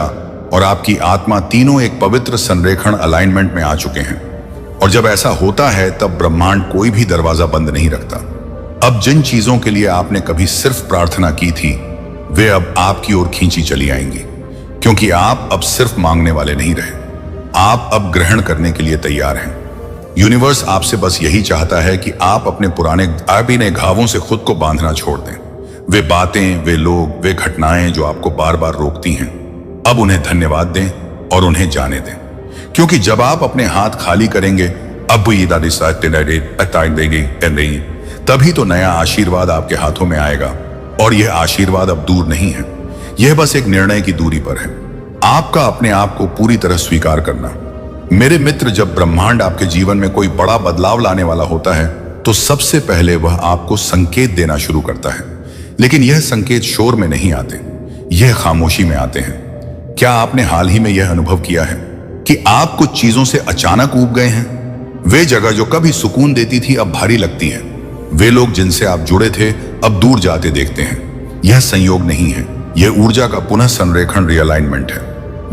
और आपकी आत्मा तीनों एक पवित्र संरेखण अलाइनमेंट में आ चुके हैं। और जब ऐसा होता है, तब ब्रह्मांड कोई भी दरवाजा बंद नहीं रखता। अब जिन चीजों के लिए आपने कभी सिर्फ प्रार्थना की थी, वे अब आपकी ओर खींची चली आएंगी। क्योंकि आप अब सिर्फ मांगने वाले नहीं रहे, आप अब ग्रहण करने के लिए तैयार हैं। यूनिवर्स आपसे बस यही चाहता है कि आप अपने पुराने घावों से खुद को बांधना छोड़ दें। वे बातें, वे लोग, वे घटनाएं जो आपको बार बार रोकती हैं, अब उन्हें धन्यवाद दें और उन्हें जाने दें। क्योंकि जब आप अपने हाथ खाली करेंगे, तभी तो नया आशीर्वाद आपके हाथों में आएगा। और यह आशीर्वाद अब दूर नहीं है, यह बस एक निर्णय की दूरी पर है। आपका अपने आप को पूरी तरह स्वीकार करना। मेरे मित्र, जब ब्रह्मांड आपके जीवन में कोई बड़ा बदलाव लाने वाला होता है, तो सबसे पहले वह आपको संकेत देना शुरू करता है। लेकिन यह संकेत शोर में नहीं आते, यह खामोशी में आते हैं। क्या आपने हाल ही में यह अनुभव किया है कि आप कुछ चीजों से अचानक ऊब गए हैं? वे जगह जो कभी सुकून देती थी, अब भारी लगती है। वे लोग जिनसे आप जुड़े थे, अब दूर जाते देखते हैं। यह संयोग नहीं है, यह ऊर्जा का पुनः संरेखण, रिअलाइनमेंट है।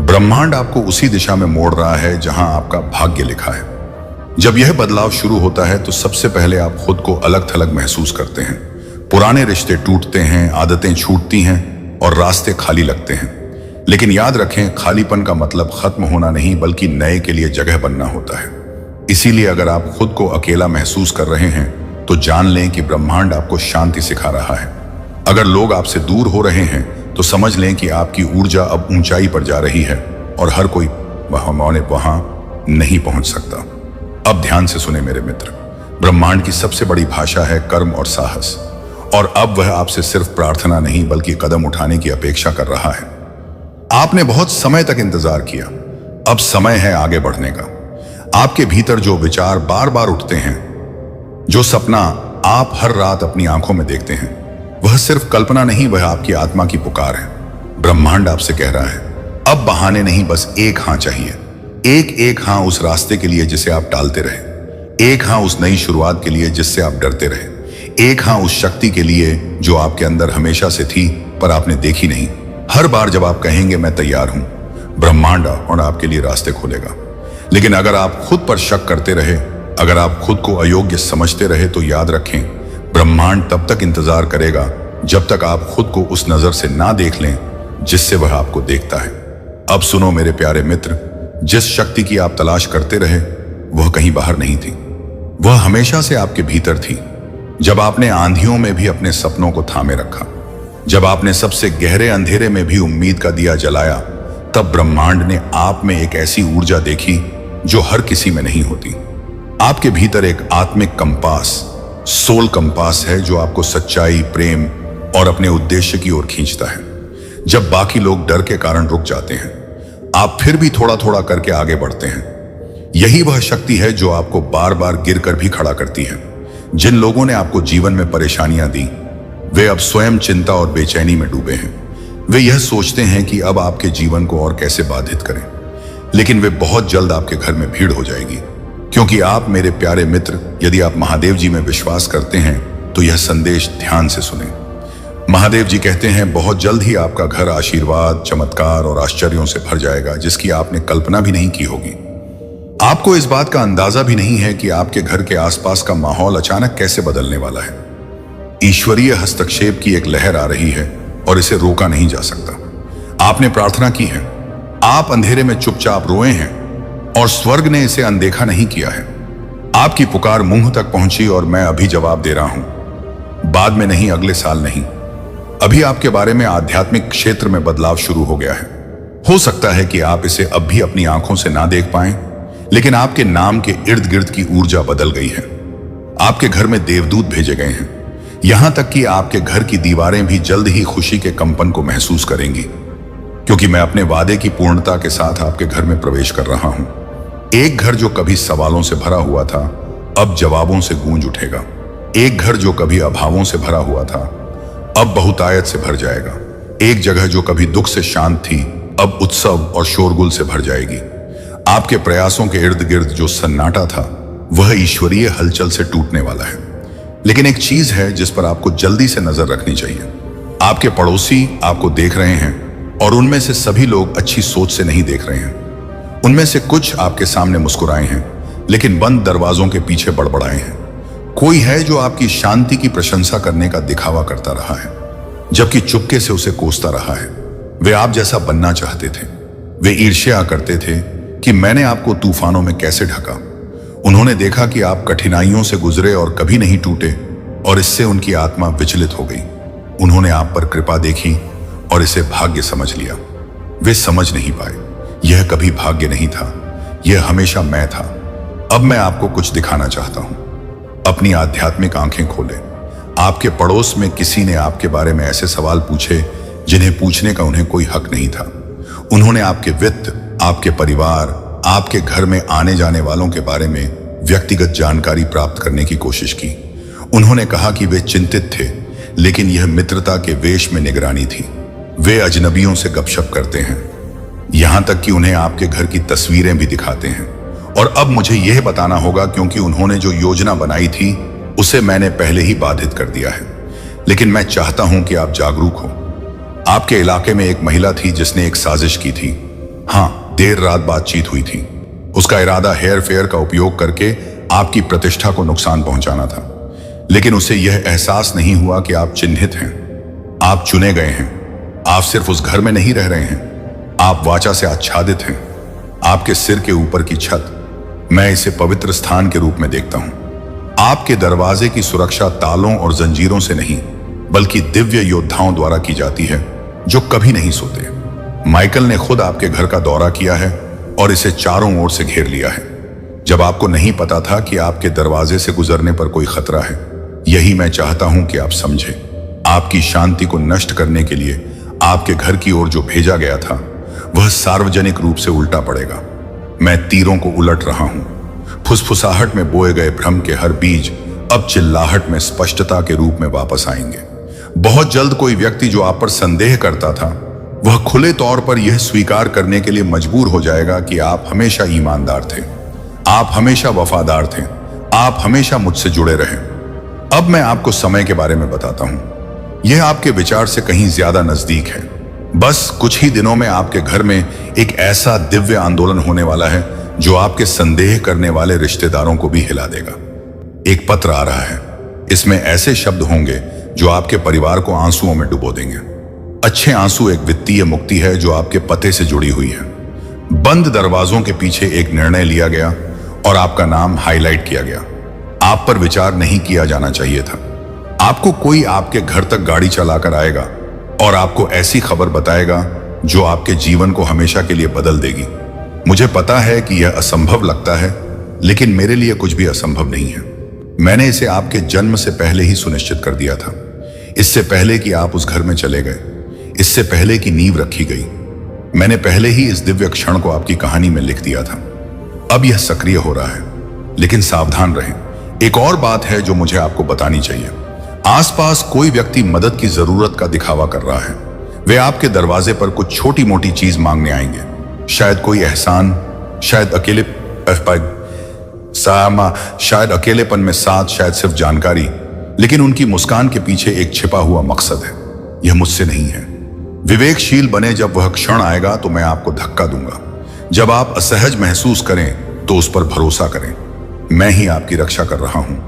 ब्रह्मांड आपको उसी दिशा में मोड़ रहा है जहां आपका भाग्य लिखा है। जब यह बदलाव शुरू होता है, तो सबसे पहले आप खुद को अलग थलग महसूस करते हैं। पुराने रिश्ते टूटते हैं, आदतें छूटती हैं और रास्ते खाली लगते हैं। लेकिन याद रखें, खालीपन का मतलब खत्म होना नहीं, बल्कि नए के लिए जगह बनना होता है। इसीलिए अगर आप खुद को अकेला महसूस कर रहे हैं, तो जान लें कि ब्रह्मांड आपको शांति सिखा रहा है। अगर लोग आपसे दूर हो रहे हैं, तो समझ लें कि आपकी ऊर्जा अब ऊंचाई पर जा रही है और हर कोई वहां नहीं पहुंच सकता। अब ध्यान से सुने मेरे मित्र, ब्रह्मांड की सबसे बड़ी भाषा है कर्म और साहस। और अब वह आपसे सिर्फ प्रार्थना नहीं, बल्कि कदम उठाने की अपेक्षा कर रहा है। आपने बहुत समय तक इंतजार किया, अब समय है आगे बढ़ने का। आपके भीतर जो विचार बार बार उठते हैं, जो सपना आप हर रात अपनी आंखों में देखते हैं, वह सिर्फ कल्पना नहीं, वह आपकी आत्मा की पुकार है। ब्रह्मांड आपसे कह रहा है, अब बहाने नहीं, बस एक हाँ चाहिए। एक हाँ उस रास्ते के लिए जिसे आप टालते रहे, एक हाँ उस नई शुरुआत के लिए जिससे आप डरते रहे, एक हाँ उस शक्ति के लिए जो आपके अंदर हमेशा से थी पर आपने देखी नहीं। हर बार जब आप कहेंगे मैं तैयार हूं, ब्रह्मांड और आपके लिए रास्ते खोलेगा। लेकिन अगर आप खुद पर शक करते रहे, अगर आप खुद को अयोग्य समझते रहे, तो याद रखें, ब्रह्मांड तब तक इंतजार करेगा जब तक आप खुद को उस नजर से ना देख लें जिससे वह आपको देखता है। अब सुनो मेरे प्यारे मित्र, जिस शक्ति की आप तलाश करते रहे, वह कहीं बाहर नहीं थी, वह हमेशा से आपके भीतर थी। जब आपने आंधियों में भी अपने सपनों को थामे रखा, जब आपने सबसे गहरे अंधेरे में भी उम्मीद का दिया जलाया, तब ब्रह्मांड ने आप में एक ऐसी ऊर्जा देखी जो हर किसी में नहीं होती। आपके भीतर एक आत्मिक कंपास, सोल कंपास है, जो आपको सच्चाई, प्रेम और अपने उद्देश्य की ओर खींचता है। जब बाकी लोग डर के कारण रुक जाते हैं, आप फिर भी थोड़ा थोड़ा करके आगे बढ़ते हैं। यही वह शक्ति है जो आपको बार बार गिर कर भी खड़ा करती है। जिन लोगों ने आपको जीवन में परेशानियां दी, वे अब स्वयं चिंता और बेचैनी में डूबे हैं। वे यह सोचते हैं कि अब आपके जीवन को और कैसे बाधित करें, लेकिन वे बहुत जल्द आपके घर में भीड़ हो जाएगी। क्योंकि आप मेरे प्यारे मित्र, यदि आप महादेव जी में विश्वास करते हैं, तो यह संदेश ध्यान से सुने। महादेव जी कहते हैं, बहुत जल्द ही आपका घर आशीर्वाद, चमत्कार और आश्चर्यों से भर जाएगा जिसकी आपने कल्पना भी नहीं की होगी। आपको इस बात का अंदाजा भी नहीं है कि आपके घर के आसपास का माहौल अचानक कैसे बदलने वाला है। ईश्वरीय हस्तक्षेप की एक लहर आ रही है और इसे रोका नहीं जा सकता। आपने प्रार्थना की है, आप अंधेरे में चुपचाप रोए हैं और स्वर्ग ने इसे अनदेखा नहीं किया है। आपकी पुकार मुंह तक पहुंची और मैं अभी जवाब दे रहा हूं। बाद में नहीं, अगले साल नहीं, अभी आपके बारे में आध्यात्मिक क्षेत्र में बदलाव शुरू हो गया है। हो सकता है कि आप इसे अब भी अपनी आंखों से ना देख पाएं, लेकिन आपके नाम के इर्द गिर्द की ऊर्जा बदल गई है। आपके घर में देवदूत भेजे गए हैं, यहां तक कि आपके घर की दीवारें भी जल्द ही खुशी के कंपन को महसूस करेंगी, क्योंकि मैं अपने वादे की पूर्णता के साथ आपके घर में प्रवेश कर रहा हूं। एक घर जो कभी सवालों से भरा हुआ था, अब जवाबों से गूंज उठेगा। एक घर जो कभी अभावों से भरा हुआ था, अब बहुतायत से भर जाएगा। एक जगह जो कभी दुख से शांत थी, अब उत्सव और शोरगुल से भर जाएगी। आपके प्रयासों के इर्द गिर्द जो सन्नाटा था, वह ईश्वरीय हलचल से टूटने वाला है। लेकिन एक चीज है जिस पर आपको जल्दी से नजर रखनी चाहिए। आपके पड़ोसी आपको देख रहे हैं, और उनमें से सभी लोग अच्छी सोच से नहीं देख रहे हैं। उनमें से कुछ आपके सामने मुस्कुराए हैं, लेकिन बंद दरवाजों के पीछे बड़बड़ाए हैं। कोई है जो आपकी शांति की प्रशंसा करने का दिखावा करता रहा है, जबकि चुपके से उसे कोसता रहा है। वे आप जैसा बनना चाहते थे। वे ईर्ष्या करते थे कि मैंने आपको तूफानों में कैसे ढका। उन्होंने देखा कि आप कठिनाइयों से गुजरे और कभी नहीं टूटे, और इससे उनकी आत्मा विचलित हो गई। उन्होंने आप पर कृपा देखी और इसे भाग्य समझ लिया। वे समझ नहीं पाए, यह कभी भाग्य नहीं था, यह हमेशा मैं था। अब मैं आपको कुछ दिखाना चाहता हूं। अपनी आध्यात्मिक आंखें खोलें। आपके पड़ोस में किसी ने आपके बारे में ऐसे सवाल पूछे जिन्हें पूछने का उन्हें कोई हक नहीं था। उन्होंने आपके वित्त, आपके परिवार, आपके घर में आने जाने वालों के बारे में व्यक्तिगत जानकारी प्राप्त करने की कोशिश की। उन्होंने कहा कि वे चिंतित थे, लेकिन यह मित्रता के वेश में निगरानी थी। वे अजनबियों से गपशप करते हैं, यहां तक कि उन्हें आपके घर की तस्वीरें भी दिखाते हैं। और अब मुझे यह बताना होगा, क्योंकि उन्होंने जो योजना बनाई थी उसे मैंने पहले ही बाधित कर दिया है। लेकिन मैं चाहता हूं कि आप जागरूक हो। आपके इलाके में एक महिला थी जिसने एक साजिश की थी। हां, देर रात बातचीत हुई थी। उसका इरादा हेयर फेयर का उपयोग करके आपकी प्रतिष्ठा को नुकसान पहुंचाना था। लेकिन उसे यह एहसास नहीं हुआ कि आप चिन्हित हैं, आप चुने गए हैं। आप सिर्फ उस घर में नहीं रह रहे हैं, आप वाचा से आच्छादित हैं। आपके सिर के ऊपर की छत, मैं इसे पवित्र स्थान के रूप में देखता हूं। आपके दरवाजे की सुरक्षा तालों और जंजीरों से नहीं, बल्कि दिव्य योद्धाओं द्वारा की जाती है जो कभी नहीं सोते। माइकल ने खुद आपके घर का दौरा किया है और इसे चारों ओर से घेर लिया है, जब आपको नहीं पता था कि आपके दरवाजे से गुजरने पर कोई खतरा है। यही मैं चाहता हूं कि आप समझें। आपकी शांति को नष्ट करने के लिए आपके घर की ओर जो भेजा गया था, वह सार्वजनिक रूप से उल्टा पड़ेगा। मैं तीरों को उलट रहा हूं। फुसफुसाहट में बोए गए भ्रम के हर बीज अब चिल्लाहट में स्पष्टता के रूप में वापस आएंगे। बहुत जल्द कोई व्यक्ति जो आप पर संदेह करता था, वह खुले तौर पर यह स्वीकार करने के लिए मजबूर हो जाएगा कि आप हमेशा ईमानदार थे, आप हमेशा वफादार थे, आप हमेशा मुझसे जुड़े रहे। अब मैं आपको समय के बारे में बताता हूं। यह आपके विचार से कहीं ज्यादा नजदीक है। बस कुछ ही दिनों में आपके घर में एक ऐसा दिव्य आंदोलन होने वाला है जो आपके संदेह करने वाले रिश्तेदारों को भी हिला देगा। एक पत्र आ रहा है। इसमें ऐसे शब्द होंगे जो आपके परिवार को आंसुओं में डुबो देंगे। अच्छे आंसू एक वित्तीय मुक्ति है जो आपके पते से जुड़ी हुई है। बंद दरवाजों के पीछे एक निर्णय लिया गया और आपका नाम हाईलाइट किया गया। आप पर विचार नहीं किया जाना चाहिए था। आपको कोई आपके घर तक गाड़ी चलाकर आएगा और आपको ऐसी खबर बताएगा जो आपके जीवन को हमेशा के लिए बदल देगी। मुझे पता है कि यह असंभव लगता है, लेकिन मेरे लिए कुछ भी असंभव नहीं है। मैंने इसे आपके जन्म से पहले ही सुनिश्चित कर दिया था। इससे पहले कि आप उस घर में चले गए, इससे पहले कि नींव रखी गई, मैंने पहले ही इस दिव्य क्षण को आपकी कहानी में लिख दिया था। अब यह सक्रिय हो रहा है, लेकिन सावधान रहें। एक और बात है जो मुझे आपको बतानी चाहिए। आसपास कोई व्यक्ति मदद की जरूरत का दिखावा कर रहा है। वे आपके दरवाजे पर कुछ छोटी मोटी चीज मांगने आएंगे। शायद कोई एहसान, शायद शायद अकेलेपन में साथ, शायद सिर्फ जानकारी। लेकिन उनकी मुस्कान के पीछे एक छिपा हुआ मकसद है। यह मुझसे नहीं है। विवेकशील बने, जब वह क्षण आएगा तो मैं आपको धक्का दूंगा। जब आप असहज महसूस करें तो उस पर भरोसा करें। मैं ही आपकी रक्षा कर रहा हूं।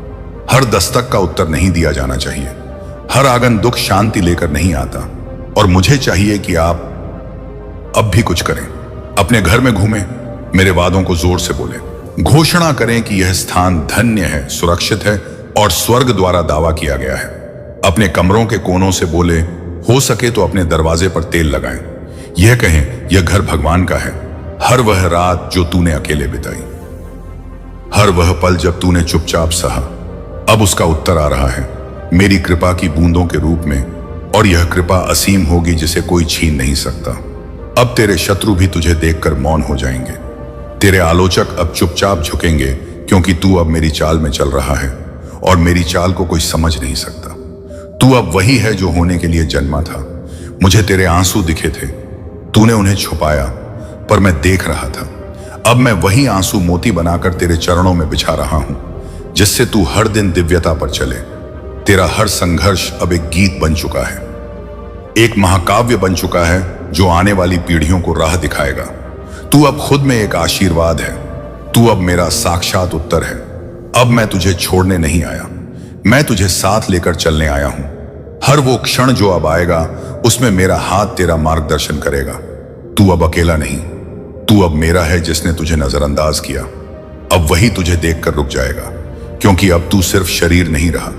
हर दस्तक का उत्तर नहीं दिया जाना चाहिए। हर आंगन दुख शांति लेकर नहीं आता, और मुझे चाहिए कि आप अब भी कुछ करें, अपने घर में घूमें, मेरे वादों को जोर से बोलें, घोषणा करें कि यह स्थान धन्य है, सुरक्षित है और स्वर्ग द्वारा दावा किया गया है। अपने कमरों के कोनों से बोले, हो सके तो अपने दरवाजे पर तेल लगाएं। यह कहें, यह घर भगवान का है। हर वह रात जो तूने अकेले बिताई, हर वह पल जब तूने चुपचाप सहा, अब उसका उत्तर आ रहा है मेरी कृपा की बूंदों के रूप में, और यह कृपा असीम होगी जिसे कोई छीन नहीं सकता। अब तेरे शत्रु भी तुझे देखकर मौन हो जाएंगे, तेरे आलोचक अब चुपचाप झुकेंगे, क्योंकि तू अब मेरी चाल में चल रहा है और मेरी चाल को कोई समझ नहीं सकता। तू अब वही है जो होने के लिए जन्मा था। मुझे तेरे आंसू दिखे थे, तूने उन्हें छुपाया, पर मैं देख रहा था। अब मैं वही आंसू मोती बनाकर तेरे चरणों में बिछा रहा हूं, जिससे तू हर दिन दिव्यता पर चले। तेरा हर संघर्ष अब एक गीत बन चुका है, एक महाकाव्य बन चुका है जो आने वाली पीढ़ियों को राह दिखाएगा। तू अब खुद में एक आशीर्वाद है, तू अब मेरा साक्षात उत्तर है। अब मैं तुझे छोड़ने नहीं आया, मैं तुझे साथ लेकर चलने आया हूं। हर वो क्षण जो अब आएगा, उसमें मेरा हाथ तेरा मार्गदर्शन करेगा। तू अब अकेला नहीं, तू अब मेरा है जिसने तुझे नजरअंदाज किया। अब वही तुझे देखकर रुक जाएगा, क्योंकि अब तू सिर्फ शरीर नहीं रहा,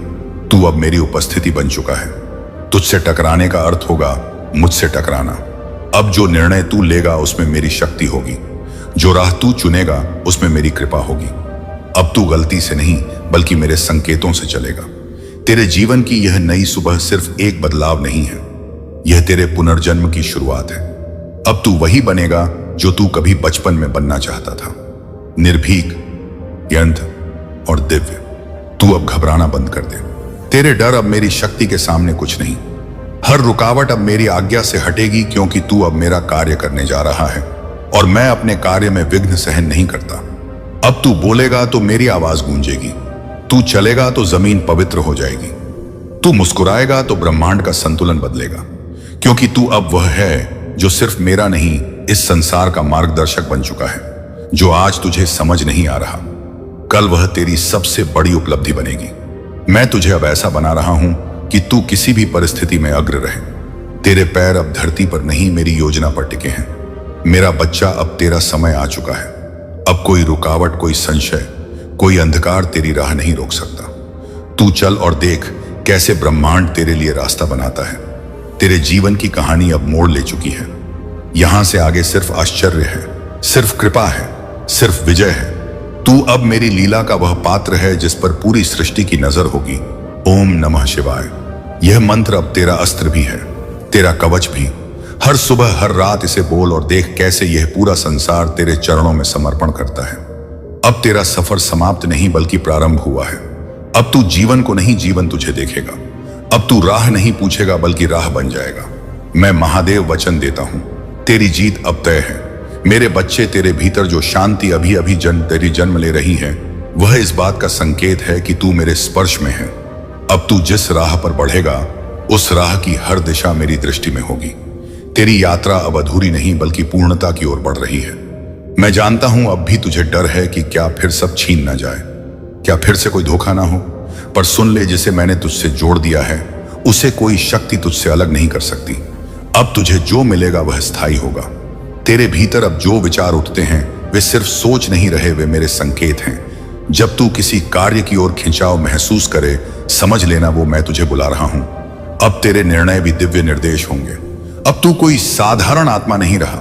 तू अब मेरी उपस्थिति बन चुका है। तुझसे टकराने का अर्थ होगा मुझसे टकराना। अब जो निर्णय तू लेगा उसमें मेरी शक्ति होगी, जो राह तू चुनेगा उसमें मेरी कृपा होगी। अब तू गलती से नहीं बल्कि मेरे संकेतों से चलेगा। तेरे जीवन की यह नई सुबह सिर्फ एक बदलाव नहीं है, यह तेरे पुनर्जन्म की शुरुआत है। अब तू वही बनेगा जो तू कभी बचपन में बनना चाहता था, निर्भीक, यंत्र और दिव्य। तू अब घबराना बंद कर दे। तेरे डर अब मेरी शक्ति के सामने कुछ नहीं। हर रुकावट अब मेरी आज्ञा से हटेगी, क्योंकि तू अब मेरा कार्य करने जा रहा है और मैं अपने कार्य में विघ्न सहन नहीं करता। अब तू बोलेगा तो मेरी आवाज गूंजेगी, तू चलेगा तो जमीन पवित्र हो जाएगी, तू मुस्कुराएगा तो ब्रह्मांड का संतुलन बदलेगा, क्योंकि तू अब वह है जो सिर्फ मेरा नहीं, इस संसार का मार्गदर्शक बन चुका है। जो आज तुझे समझ नहीं आ रहा, कल वह तेरी सबसे बड़ी उपलब्धि बनेगी। मैं तुझे अब ऐसा बना रहा हूं कि तू किसी भी परिस्थिति में अग्र रहे। तेरे पैर अब धरती पर नहीं, मेरी योजना पर टिके हैं। मेरा बच्चा, अब तेरा समय आ चुका है। अब कोई रुकावट, कोई संशय, कोई अंधकार तेरी राह नहीं रोक सकता। तू चल और देख कैसे ब्रह्मांड तेरे लिए रास्ता बनाता है। तेरे जीवन की कहानी अब मोड़ ले चुकी है। यहां से आगे सिर्फ आश्चर्य है, सिर्फ कृपा है, सिर्फ विजय है। तू अब मेरी लीला का वह पात्र है जिस पर पूरी सृष्टि की नजर होगी। ओम नमः शिवाय। यह मंत्र अब तेरा अस्त्र भी है, तेरा कवच भी। हर सुबह, हर रात इसे बोल और देख कैसे यह पूरा संसार तेरे चरणों में समर्पण करता है। अब तेरा सफर समाप्त नहीं बल्कि प्रारंभ हुआ है। अब तू जीवन को नहीं, जीवन तुझे देखेगा। अब तू राह नहीं पूछेगा बल्कि राह बन जाएगा। मैं महादेव वचन देता हूं, तेरी जीत अब तय है। मेरे बच्चे, तेरे भीतर जो शांति अभी अभी तेरी जन्म ले रही है, वह इस बात का संकेत है कि तू मेरे स्पर्श में है। अब तू जिस राह पर बढ़ेगा, उस राह की हर दिशा मेरी दृष्टि में होगी। तेरी यात्रा अब अधूरी नहीं बल्कि पूर्णता की ओर बढ़ रही है। मैं जानता हूं अब भी तुझे डर है कि क्या फिर सब छीन ना जाए, क्या फिर से कोई धोखा ना हो, पर सुन ले, जिसे मैंने तुझसे जोड़ दिया है उसे कोई शक्ति तुझसे अलग नहीं कर सकती। अब तुझे जो मिलेगा वह स्थायी होगा। तेरे भीतर अब जो विचार उठते हैं वे सिर्फ सोच नहीं रहे, वे मेरे संकेत हैं। जब तू किसी कार्य की ओर खिंचाव महसूस करे, समझ लेना वो मैं तुझे बुला रहा हूं। अब तेरे निर्णय भी दिव्य निर्देश होंगे। अब तू कोई साधारण आत्मा नहीं रहा।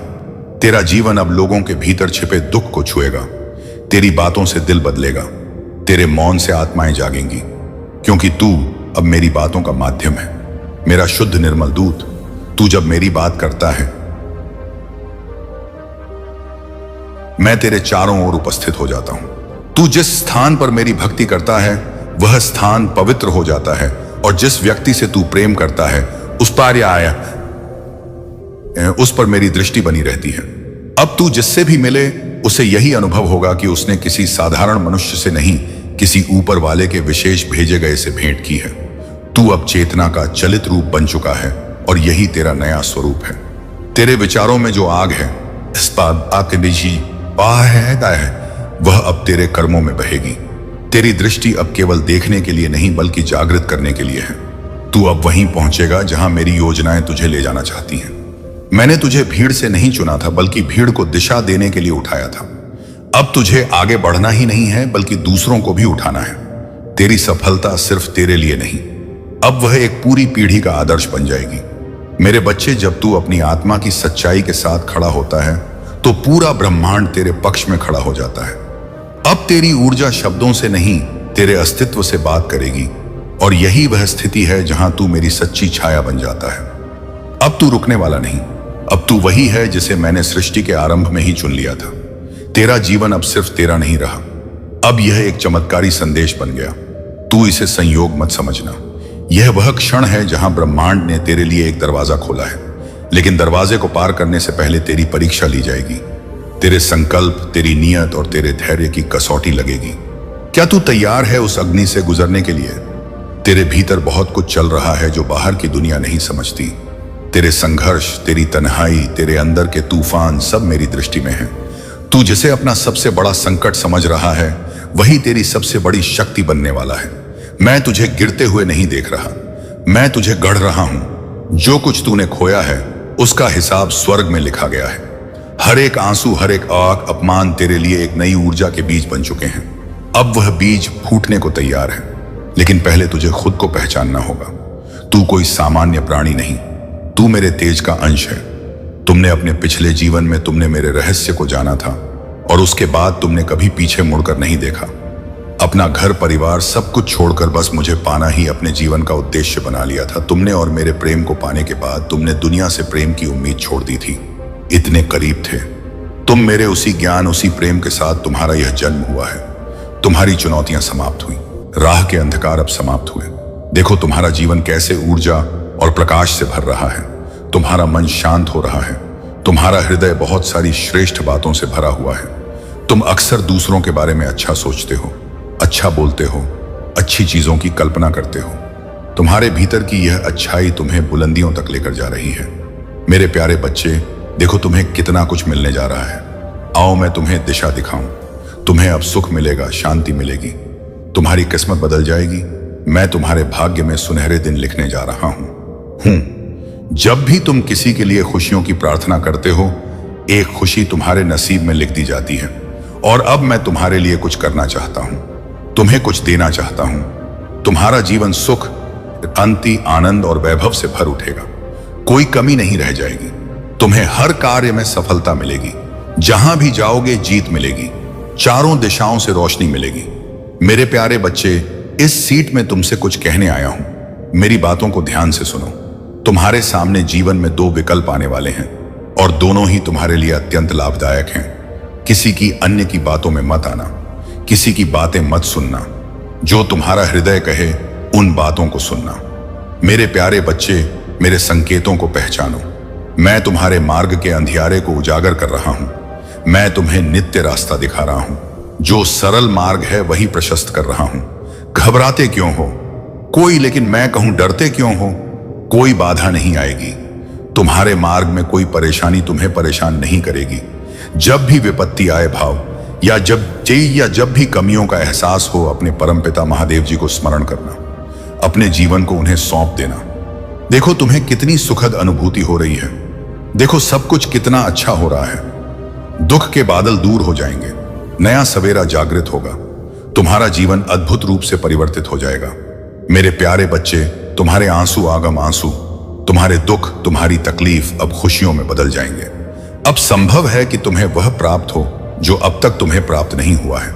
तेरा जीवन अब लोगों के भीतर छिपे दुख को छुएगा। तेरी बातों से दिल बदलेगा, तेरे मौन से आत्माएं जागेंगी, क्योंकि तू अब मेरी बातों का माध्यम है, मेरा शुद्ध निर्मल दूत। तू जब मेरी बात करता है, मैं तेरे चारों ओर उपस्थित हो जाता हूं। तू जिस स्थान पर मेरी भक्ति करता है, वह स्थान पवित्र हो जाता है, और जिस व्यक्ति से तू प्रेम करता है, उस पर मेरी दृष्टि बनी रहती है। अब तू जिससे भी मिले, उसे यही अनुभव होगा कि उसने किसी साधारण मनुष्य से नहीं, किसी ऊपर वाले के विशेष भेजे गए से भेंट की है। तू अब चेतना का चलित रूप बन चुका है, और यही तेरा नया स्वरूप है। तेरे विचारों में जो आग है, वह अब तेरे कर्मों में बहेगी। तेरी दृष्टि अब केवल देखने के लिए नहीं बल्कि जागृत करने के लिए है। तू अब वहीं पहुंचेगा जहां मेरी योजनाएं तुझे ले जाना चाहती हैं। मैंने तुझे भीड़ से नहीं चुना था, बल्कि भीड़ को दिशा देने के लिए उठाया था। अब तुझे आगे बढ़ना ही नहीं है, बल्कि दूसरों को भी उठाना है। तेरी सफलता सिर्फ तेरे लिए नहीं, अब वह एक पूरी पीढ़ी का आदर्श बन जाएगी। मेरे बच्चे, जब तू अपनी आत्मा की सच्चाई के साथ खड़ा होता है तो पूरा ब्रह्मांड तेरे पक्ष में खड़ा हो जाता है। अब तेरी ऊर्जा शब्दों से नहीं, तेरे अस्तित्व से बात करेगी, और यही वह स्थिति है जहां तू मेरी सच्ची छाया बन जाता है। अब तू रुकने वाला नहीं, अब तू वही है जिसे मैंने सृष्टि के आरंभ में ही चुन लिया था। तेरा जीवन अब सिर्फ तेरा नहीं रहा, अब यह एक चमत्कारी संदेश बन गया। तू इसे संयोग मत समझना, यह वह क्षण है जहां ब्रह्मांड ने तेरे लिए एक दरवाजा खोला है, लेकिन दरवाजे को पार करने से पहले तेरी परीक्षा ली जाएगी। तेरे संकल्प, तेरी नियत और तेरे धैर्य की कसौटी लगेगी। क्या तू तैयार है उस अग्नि से गुजरने के लिए? तेरे भीतर बहुत कुछ चल रहा है जो बाहर की दुनिया नहीं समझती। तेरे संघर्ष, तेरी तन्हाई, तेरे अंदर के तूफान सब मेरी दृष्टि में है। तू जिसे अपना सबसे बड़ा संकट समझ रहा है, वही तेरी सबसे बड़ी शक्ति बनने वाला है। मैं तुझे गिरते हुए नहीं देख रहा, मैं तुझे गढ़ रहा हूं। जो कुछ तूने खोया है उसका हिसाब स्वर्ग में लिखा गया है। हर एक आंसू, हर एक आग, अपमान तेरे लिए एक नई ऊर्जा के बीज बन चुके हैं। अब वह बीज फूटने को तैयार है, लेकिन पहले तुझे खुद को पहचानना होगा। तू कोई सामान्य प्राणी नहीं, तू मेरे तेज का अंश है। तुमने अपने पिछले जीवन में तुमने मेरे रहस्य को जाना था, और उसके बाद तुमने कभी पीछे मुड़कर नहीं देखा। अपना घर, परिवार सब कुछ छोड़कर बस मुझे पाना ही अपने जीवन का उद्देश्य बना लिया था। तुमने और मेरे प्रेम को पाने के बाद तुमने दुनिया से प्रेम की उम्मीद छोड़ दी थी। इतने करीब थे तुम मेरे उसी ज्ञान, उसी प्रेम के साथ तुम्हारा यह जन्म हुआ है। तुम्हारी चुनौतियां समाप्त हुई, राह के अंधकार अब समाप्त हुए। देखो तुम्हारा जीवन कैसे ऊर्जा और प्रकाश से भर रहा है। तुम्हारा मन शांत हो रहा है, तुम्हारा हृदय बहुत सारी श्रेष्ठ बातों से भरा हुआ है। तुम अक्सर दूसरों के बारे में अच्छा सोचते हो, अच्छा बोलते हो, अच्छी चीजों की कल्पना करते हो। तुम्हारे भीतर की यह अच्छाई तुम्हें बुलंदियों तक लेकर जा रही है। मेरे प्यारे बच्चे, देखो तुम्हें कितना कुछ मिलने जा रहा है। आओ मैं तुम्हें दिशा दिखाऊं। तुम्हें अब सुख मिलेगा, शांति मिलेगी, तुम्हारी किस्मत बदल जाएगी। मैं तुम्हारे भाग्य में सुनहरे दिन लिखने जा रहा हूं। जब भी तुम किसी के लिए खुशियों की प्रार्थना करते हो, एक खुशी तुम्हारे नसीब में लिख दी जाती है। और अब मैं तुम्हारे लिए कुछ करना चाहता हूं, तुम्हें कुछ देना चाहता हूं। तुम्हारा जीवन सुख, शांति, आनंद और वैभव से भर उठेगा। कोई कमी नहीं रह जाएगी। तुम्हें हर कार्य में सफलता मिलेगी। जहां भी जाओगे जीत मिलेगी। चारों दिशाओं से रोशनी मिलेगी। मेरे प्यारे बच्चे, इस सीट में तुमसे कुछ कहने आया हूं। मेरी बातों को ध्यान से सुनो। तुम्हारे सामने जीवन में दो विकल्प आने वाले हैं, और दोनों ही तुम्हारे लिए अत्यंत लाभदायक हैं। किसी की अन्य की बातों में मत आना, किसी की बातें मत सुनना। जो तुम्हारा हृदय कहे उन बातों को सुनना। मेरे प्यारे बच्चे, मेरे संकेतों को पहचानो। मैं तुम्हारे मार्ग के अंधियारे को उजागर कर रहा हूं। मैं तुम्हें नित्य रास्ता दिखा रहा हूं। जो सरल मार्ग है वही प्रशस्त कर रहा हूं। घबराते क्यों हो? कोई, लेकिन मैं कहूं डरते क्यों हो? कोई बाधा नहीं आएगी। तुम्हारे मार्ग में कोई परेशानी तुम्हें परेशान नहीं करेगी। जब भी विपत्ति आए भाव, या जब भी कमियों का एहसास हो, अपने परमपिता महादेव जी को स्मरण करना। अपने जीवन को उन्हें सौंप देना। देखो तुम्हें कितनी सुखद अनुभूति हो रही है। देखो सब कुछ कितना अच्छा हो रहा है। दुख के बादल दूर हो जाएंगे, नया सवेरा जागृत होगा। तुम्हारा जीवन अद्भुत रूप से परिवर्तित हो जाएगा। मेरे प्यारे बच्चे, तुम्हारे आंसू आगम आंसू, तुम्हारे दुख, तुम्हारी तकलीफ अब खुशियों में बदल जाएंगे। अब संभव है कि तुम्हें वह प्राप्त हो जो अब तक तुम्हें प्राप्त नहीं हुआ है।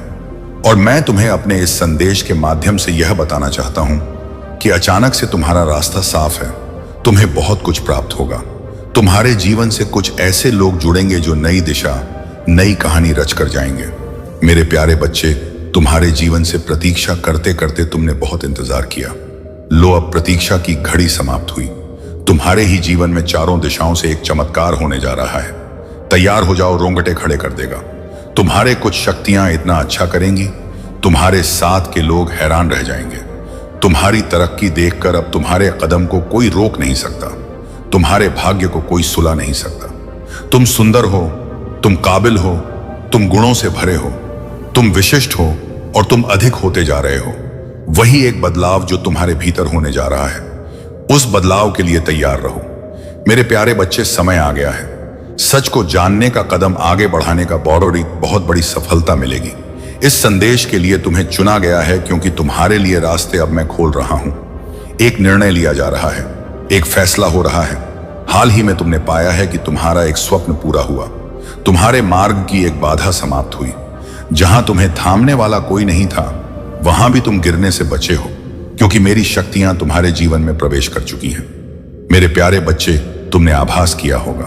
और मैं तुम्हें अपने इस संदेश के माध्यम से यह बताना चाहता हूं कि अचानक से तुम्हारा रास्ता साफ है। तुम्हें बहुत कुछ प्राप्त होगा। तुम्हारे जीवन से कुछ ऐसे लोग जुड़ेंगे जो नई दिशा, नई कहानी रच कर जाएंगे। मेरे प्यारे बच्चे, तुम्हारे जीवन से प्रतीक्षा करते करते तुमने बहुत इंतजार किया। लो, अब प्रतीक्षा की घड़ी समाप्त हुई। तुम्हारे ही जीवन में चारों दिशाओं से एक चमत्कार होने जा रहा है। तैयार हो जाओ, रोंगटे खड़े कर देगा। तुम्हारे कुछ शक्तियां इतना अच्छा करेंगी, तुम्हारे साथ के लोग हैरान रह जाएंगे। तुम्हारी तरक्की देखकर अब तुम्हारे कदम को कोई रोक नहीं सकता। तुम्हारे भाग्य को कोई सुला नहीं सकता। तुम सुंदर हो, तुम काबिल हो, तुम गुणों से भरे हो, तुम विशिष्ट हो, और तुम अधिक होते जा रहे हो। वही एक बदलाव जो तुम्हारे भीतर होने जा रहा है। उस बदलाव के लिए तैयार रहो। मेरे प्यारे बच्चे, समय आ गया है। सच को जानने का कदम आगे बढ़ाने का बहुत बड़ी सफलता मिलेगी। इस संदेश के लिए तुम्हें चुना गया है क्योंकि तुम्हारे लिए रास्ते अब मैं खोल रहा हूं। एक निर्णय लिया जा रहा है, एक फैसला हो रहा है। हाल ही में तुमने पाया है कि तुम्हारा एक स्वप्न पूरा हुआ। तुम्हारे मार्ग की एक बाधा समाप्त हुई। जहां तुम्हें थामने वाला कोई नहीं था, वहां भी तुम गिरने से बचे हो, क्योंकि मेरी शक्तियां तुम्हारे जीवन में प्रवेश कर चुकी हैं। मेरे प्यारे बच्चे, तुमने आभास किया होगा,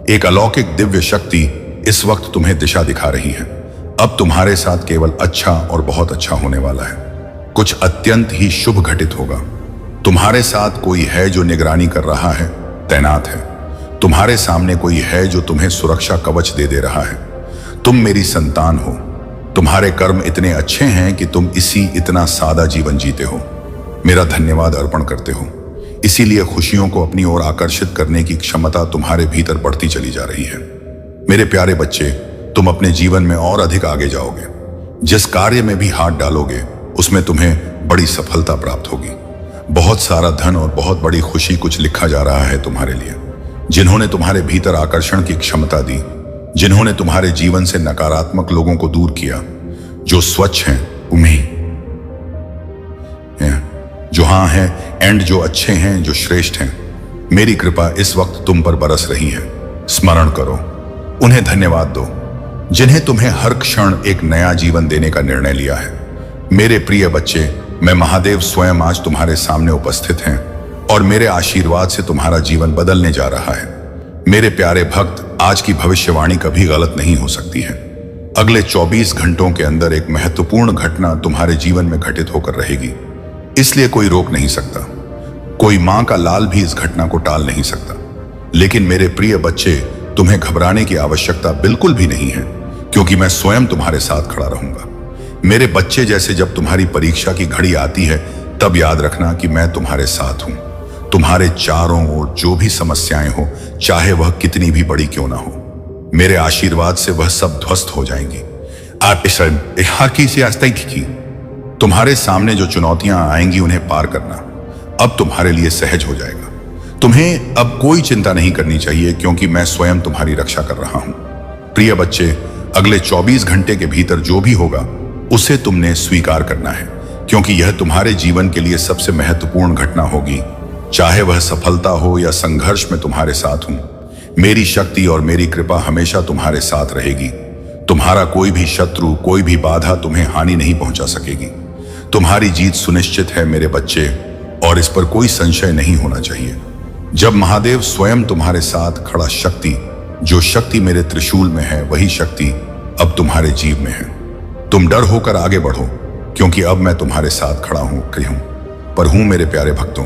एक अलौकिक दिव्य शक्ति इस वक्त तुम्हें दिशा दिखा रही है। अब तुम्हारे साथ केवल अच्छा और बहुत अच्छा होने वाला है। कुछ अत्यंत ही शुभ घटित होगा। तुम्हारे साथ कोई है जो निगरानी कर रहा है, तैनात है। तुम्हारे सामने कोई है जो तुम्हें सुरक्षा कवच दे रहा है। तुम मेरी संतान हो। तुम्हारे कर्म इतने अच्छे हैं कि तुम इतना सादा जीवन जीते हो। मेरा धन्यवाद अर्पण करते हो। इसीलिए खुशियों को अपनी ओर आकर्षित करने की क्षमता तुम्हारे भीतर बढ़ती चली जा रही है। मेरे प्यारे बच्चे, तुम अपने जीवन में और अधिक आगे जाओगे। जिस कार्य में भी हाथ डालोगे, उसमें तुम्हें बड़ी सफलता प्राप्त होगी। बहुत सारा धन और बहुत बड़ी खुशी कुछ लिखा जा रहा है तुम्हारे लिए। जिन्होंने तुम्हारे भीतर आकर्षण की क्षमता दी, जिन्होंने तुम्हारे जीवन से नकारात्मक लोगों को दूर किया, जो स्वच्छ हैं, उम्मीद जो हाँ हैं एंड जो अच्छे हैं, जो श्रेष्ठ हैं, मेरी कृपा इस वक्त तुम पर बरस रही है। स्मरण करो, उन्हें धन्यवाद दो, जिन्हें तुम्हें हर क्षण एक नया जीवन देने का निर्णय लिया है। मेरे प्रिय बच्चे, मैं महादेव स्वयं आज तुम्हारे सामने उपस्थित हैं और मेरे आशीर्वाद से तुम्हारा जीवन बदलने जा रहा है। मेरे प्यारे भक्त, आज की भविष्यवाणी कभी गलत नहीं हो सकती है। अगले 24 घंटों के अंदर एक महत्वपूर्ण घटना तुम्हारे जीवन में घटित होकर रहेगी। इसलिए कोई रोक नहीं सकता। कोई मां का लाल भी इस घटना को टाल नहीं सकता। लेकिन मेरे प्रिय बच्चे, तुम्हें घबराने की आवश्यकता बिल्कुल भी नहीं है, क्योंकि मैं स्वयं तुम्हारे साथ खड़ा रहूंगा। मेरे बच्चे, जैसे जब तुम्हारी परीक्षा की घड़ी आती है, तब याद रखना कि मैं तुम्हारे साथ हूं। तुम्हारे चारों ओर जो भी समस्याएं हो, चाहे वह कितनी भी बड़ी क्यों ना हो, मेरे आशीर्वाद से वह सब ध्वस्त हो जाएंगी। तुम्हारे सामने जो चुनौतियां आएंगी, उन्हें पार करना अब तुम्हारे लिए सहज हो जाएगा। तुम्हें अब कोई चिंता नहीं करनी चाहिए, क्योंकि मैं स्वयं तुम्हारी रक्षा कर रहा हूं। प्रिय बच्चे, अगले 24 घंटे के भीतर जो भी होगा, उसे तुमने स्वीकार करना है, क्योंकि यह तुम्हारे जीवन के लिए सबसे महत्वपूर्ण घटना होगी। चाहे वह सफलता हो या संघर्ष, में तुम्हारे साथ हूं। मेरी शक्ति और मेरी कृपा हमेशा तुम्हारे साथ रहेगी। तुम्हारा कोई भी शत्रु, कोई भी बाधा तुम्हें हानि नहीं पहुंचा सकेगी। तुम्हारी जीत सुनिश्चित है मेरे बच्चे, और इस पर कोई संशय नहीं होना चाहिए। जब महादेव स्वयं तुम्हारे साथ खड़ा शक्ति, जो शक्ति मेरे त्रिशूल में है, वही शक्ति अब तुम्हारे जीव में है। तुम डर होकर आगे बढ़ो, क्योंकि अब मैं तुम्हारे साथ खड़ा हूं मेरे प्यारे भक्तों।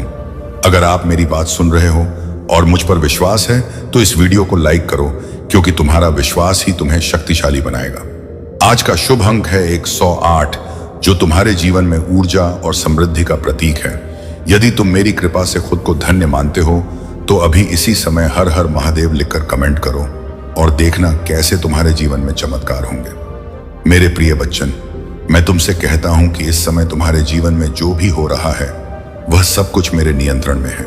अगर आप मेरी बात सुन रहे हो और मुझ पर विश्वास है, तो इस वीडियो को लाइक करो, क्योंकि तुम्हारा विश्वास ही तुम्हें शक्तिशाली बनाएगा। आज का शुभ अंक है 108, जो तुम्हारे जीवन में ऊर्जा और समृद्धि का प्रतीक है। यदि तुम मेरी कृपा से खुद को धन्य मानते हो, तो अभी इसी समय हर हर महादेव लिखकर कमेंट करो और देखना कैसे तुम्हारे जीवन में चमत्कार होंगे। मेरे प्रिय बच्चन, मैं तुमसे कहता हूं कि इस समय तुम्हारे जीवन में जो भी हो रहा है, वह सब कुछ मेरे नियंत्रण में है।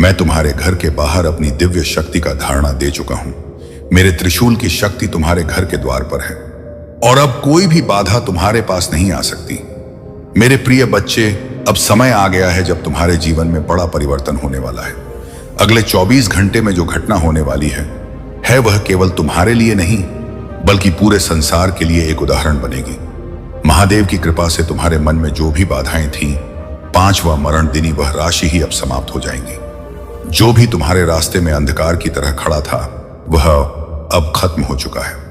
मैं तुम्हारे घर के बाहर अपनी दिव्य शक्ति का धारणा दे चुका हूं। मेरे त्रिशूल की शक्ति तुम्हारे घर के द्वार पर है, और अब कोई भी बाधा तुम्हारे पास नहीं आ सकती। मेरे प्रिय बच्चे, अब समय आ गया है जब तुम्हारे जीवन में बड़ा परिवर्तन होने वाला है। अगले 24 घंटे में जो घटना होने वाली है वह केवल तुम्हारे लिए नहीं, बल्कि पूरे संसार के लिए एक उदाहरण बनेगी। महादेव की कृपा से तुम्हारे मन में जो भी बाधाएं थीं, 5वां मरण दिन वह राशि ही अब समाप्त हो जाएंगी। जो भी तुम्हारे रास्ते में अंधकार की तरह खड़ा था, वह अब खत्म हो चुका है।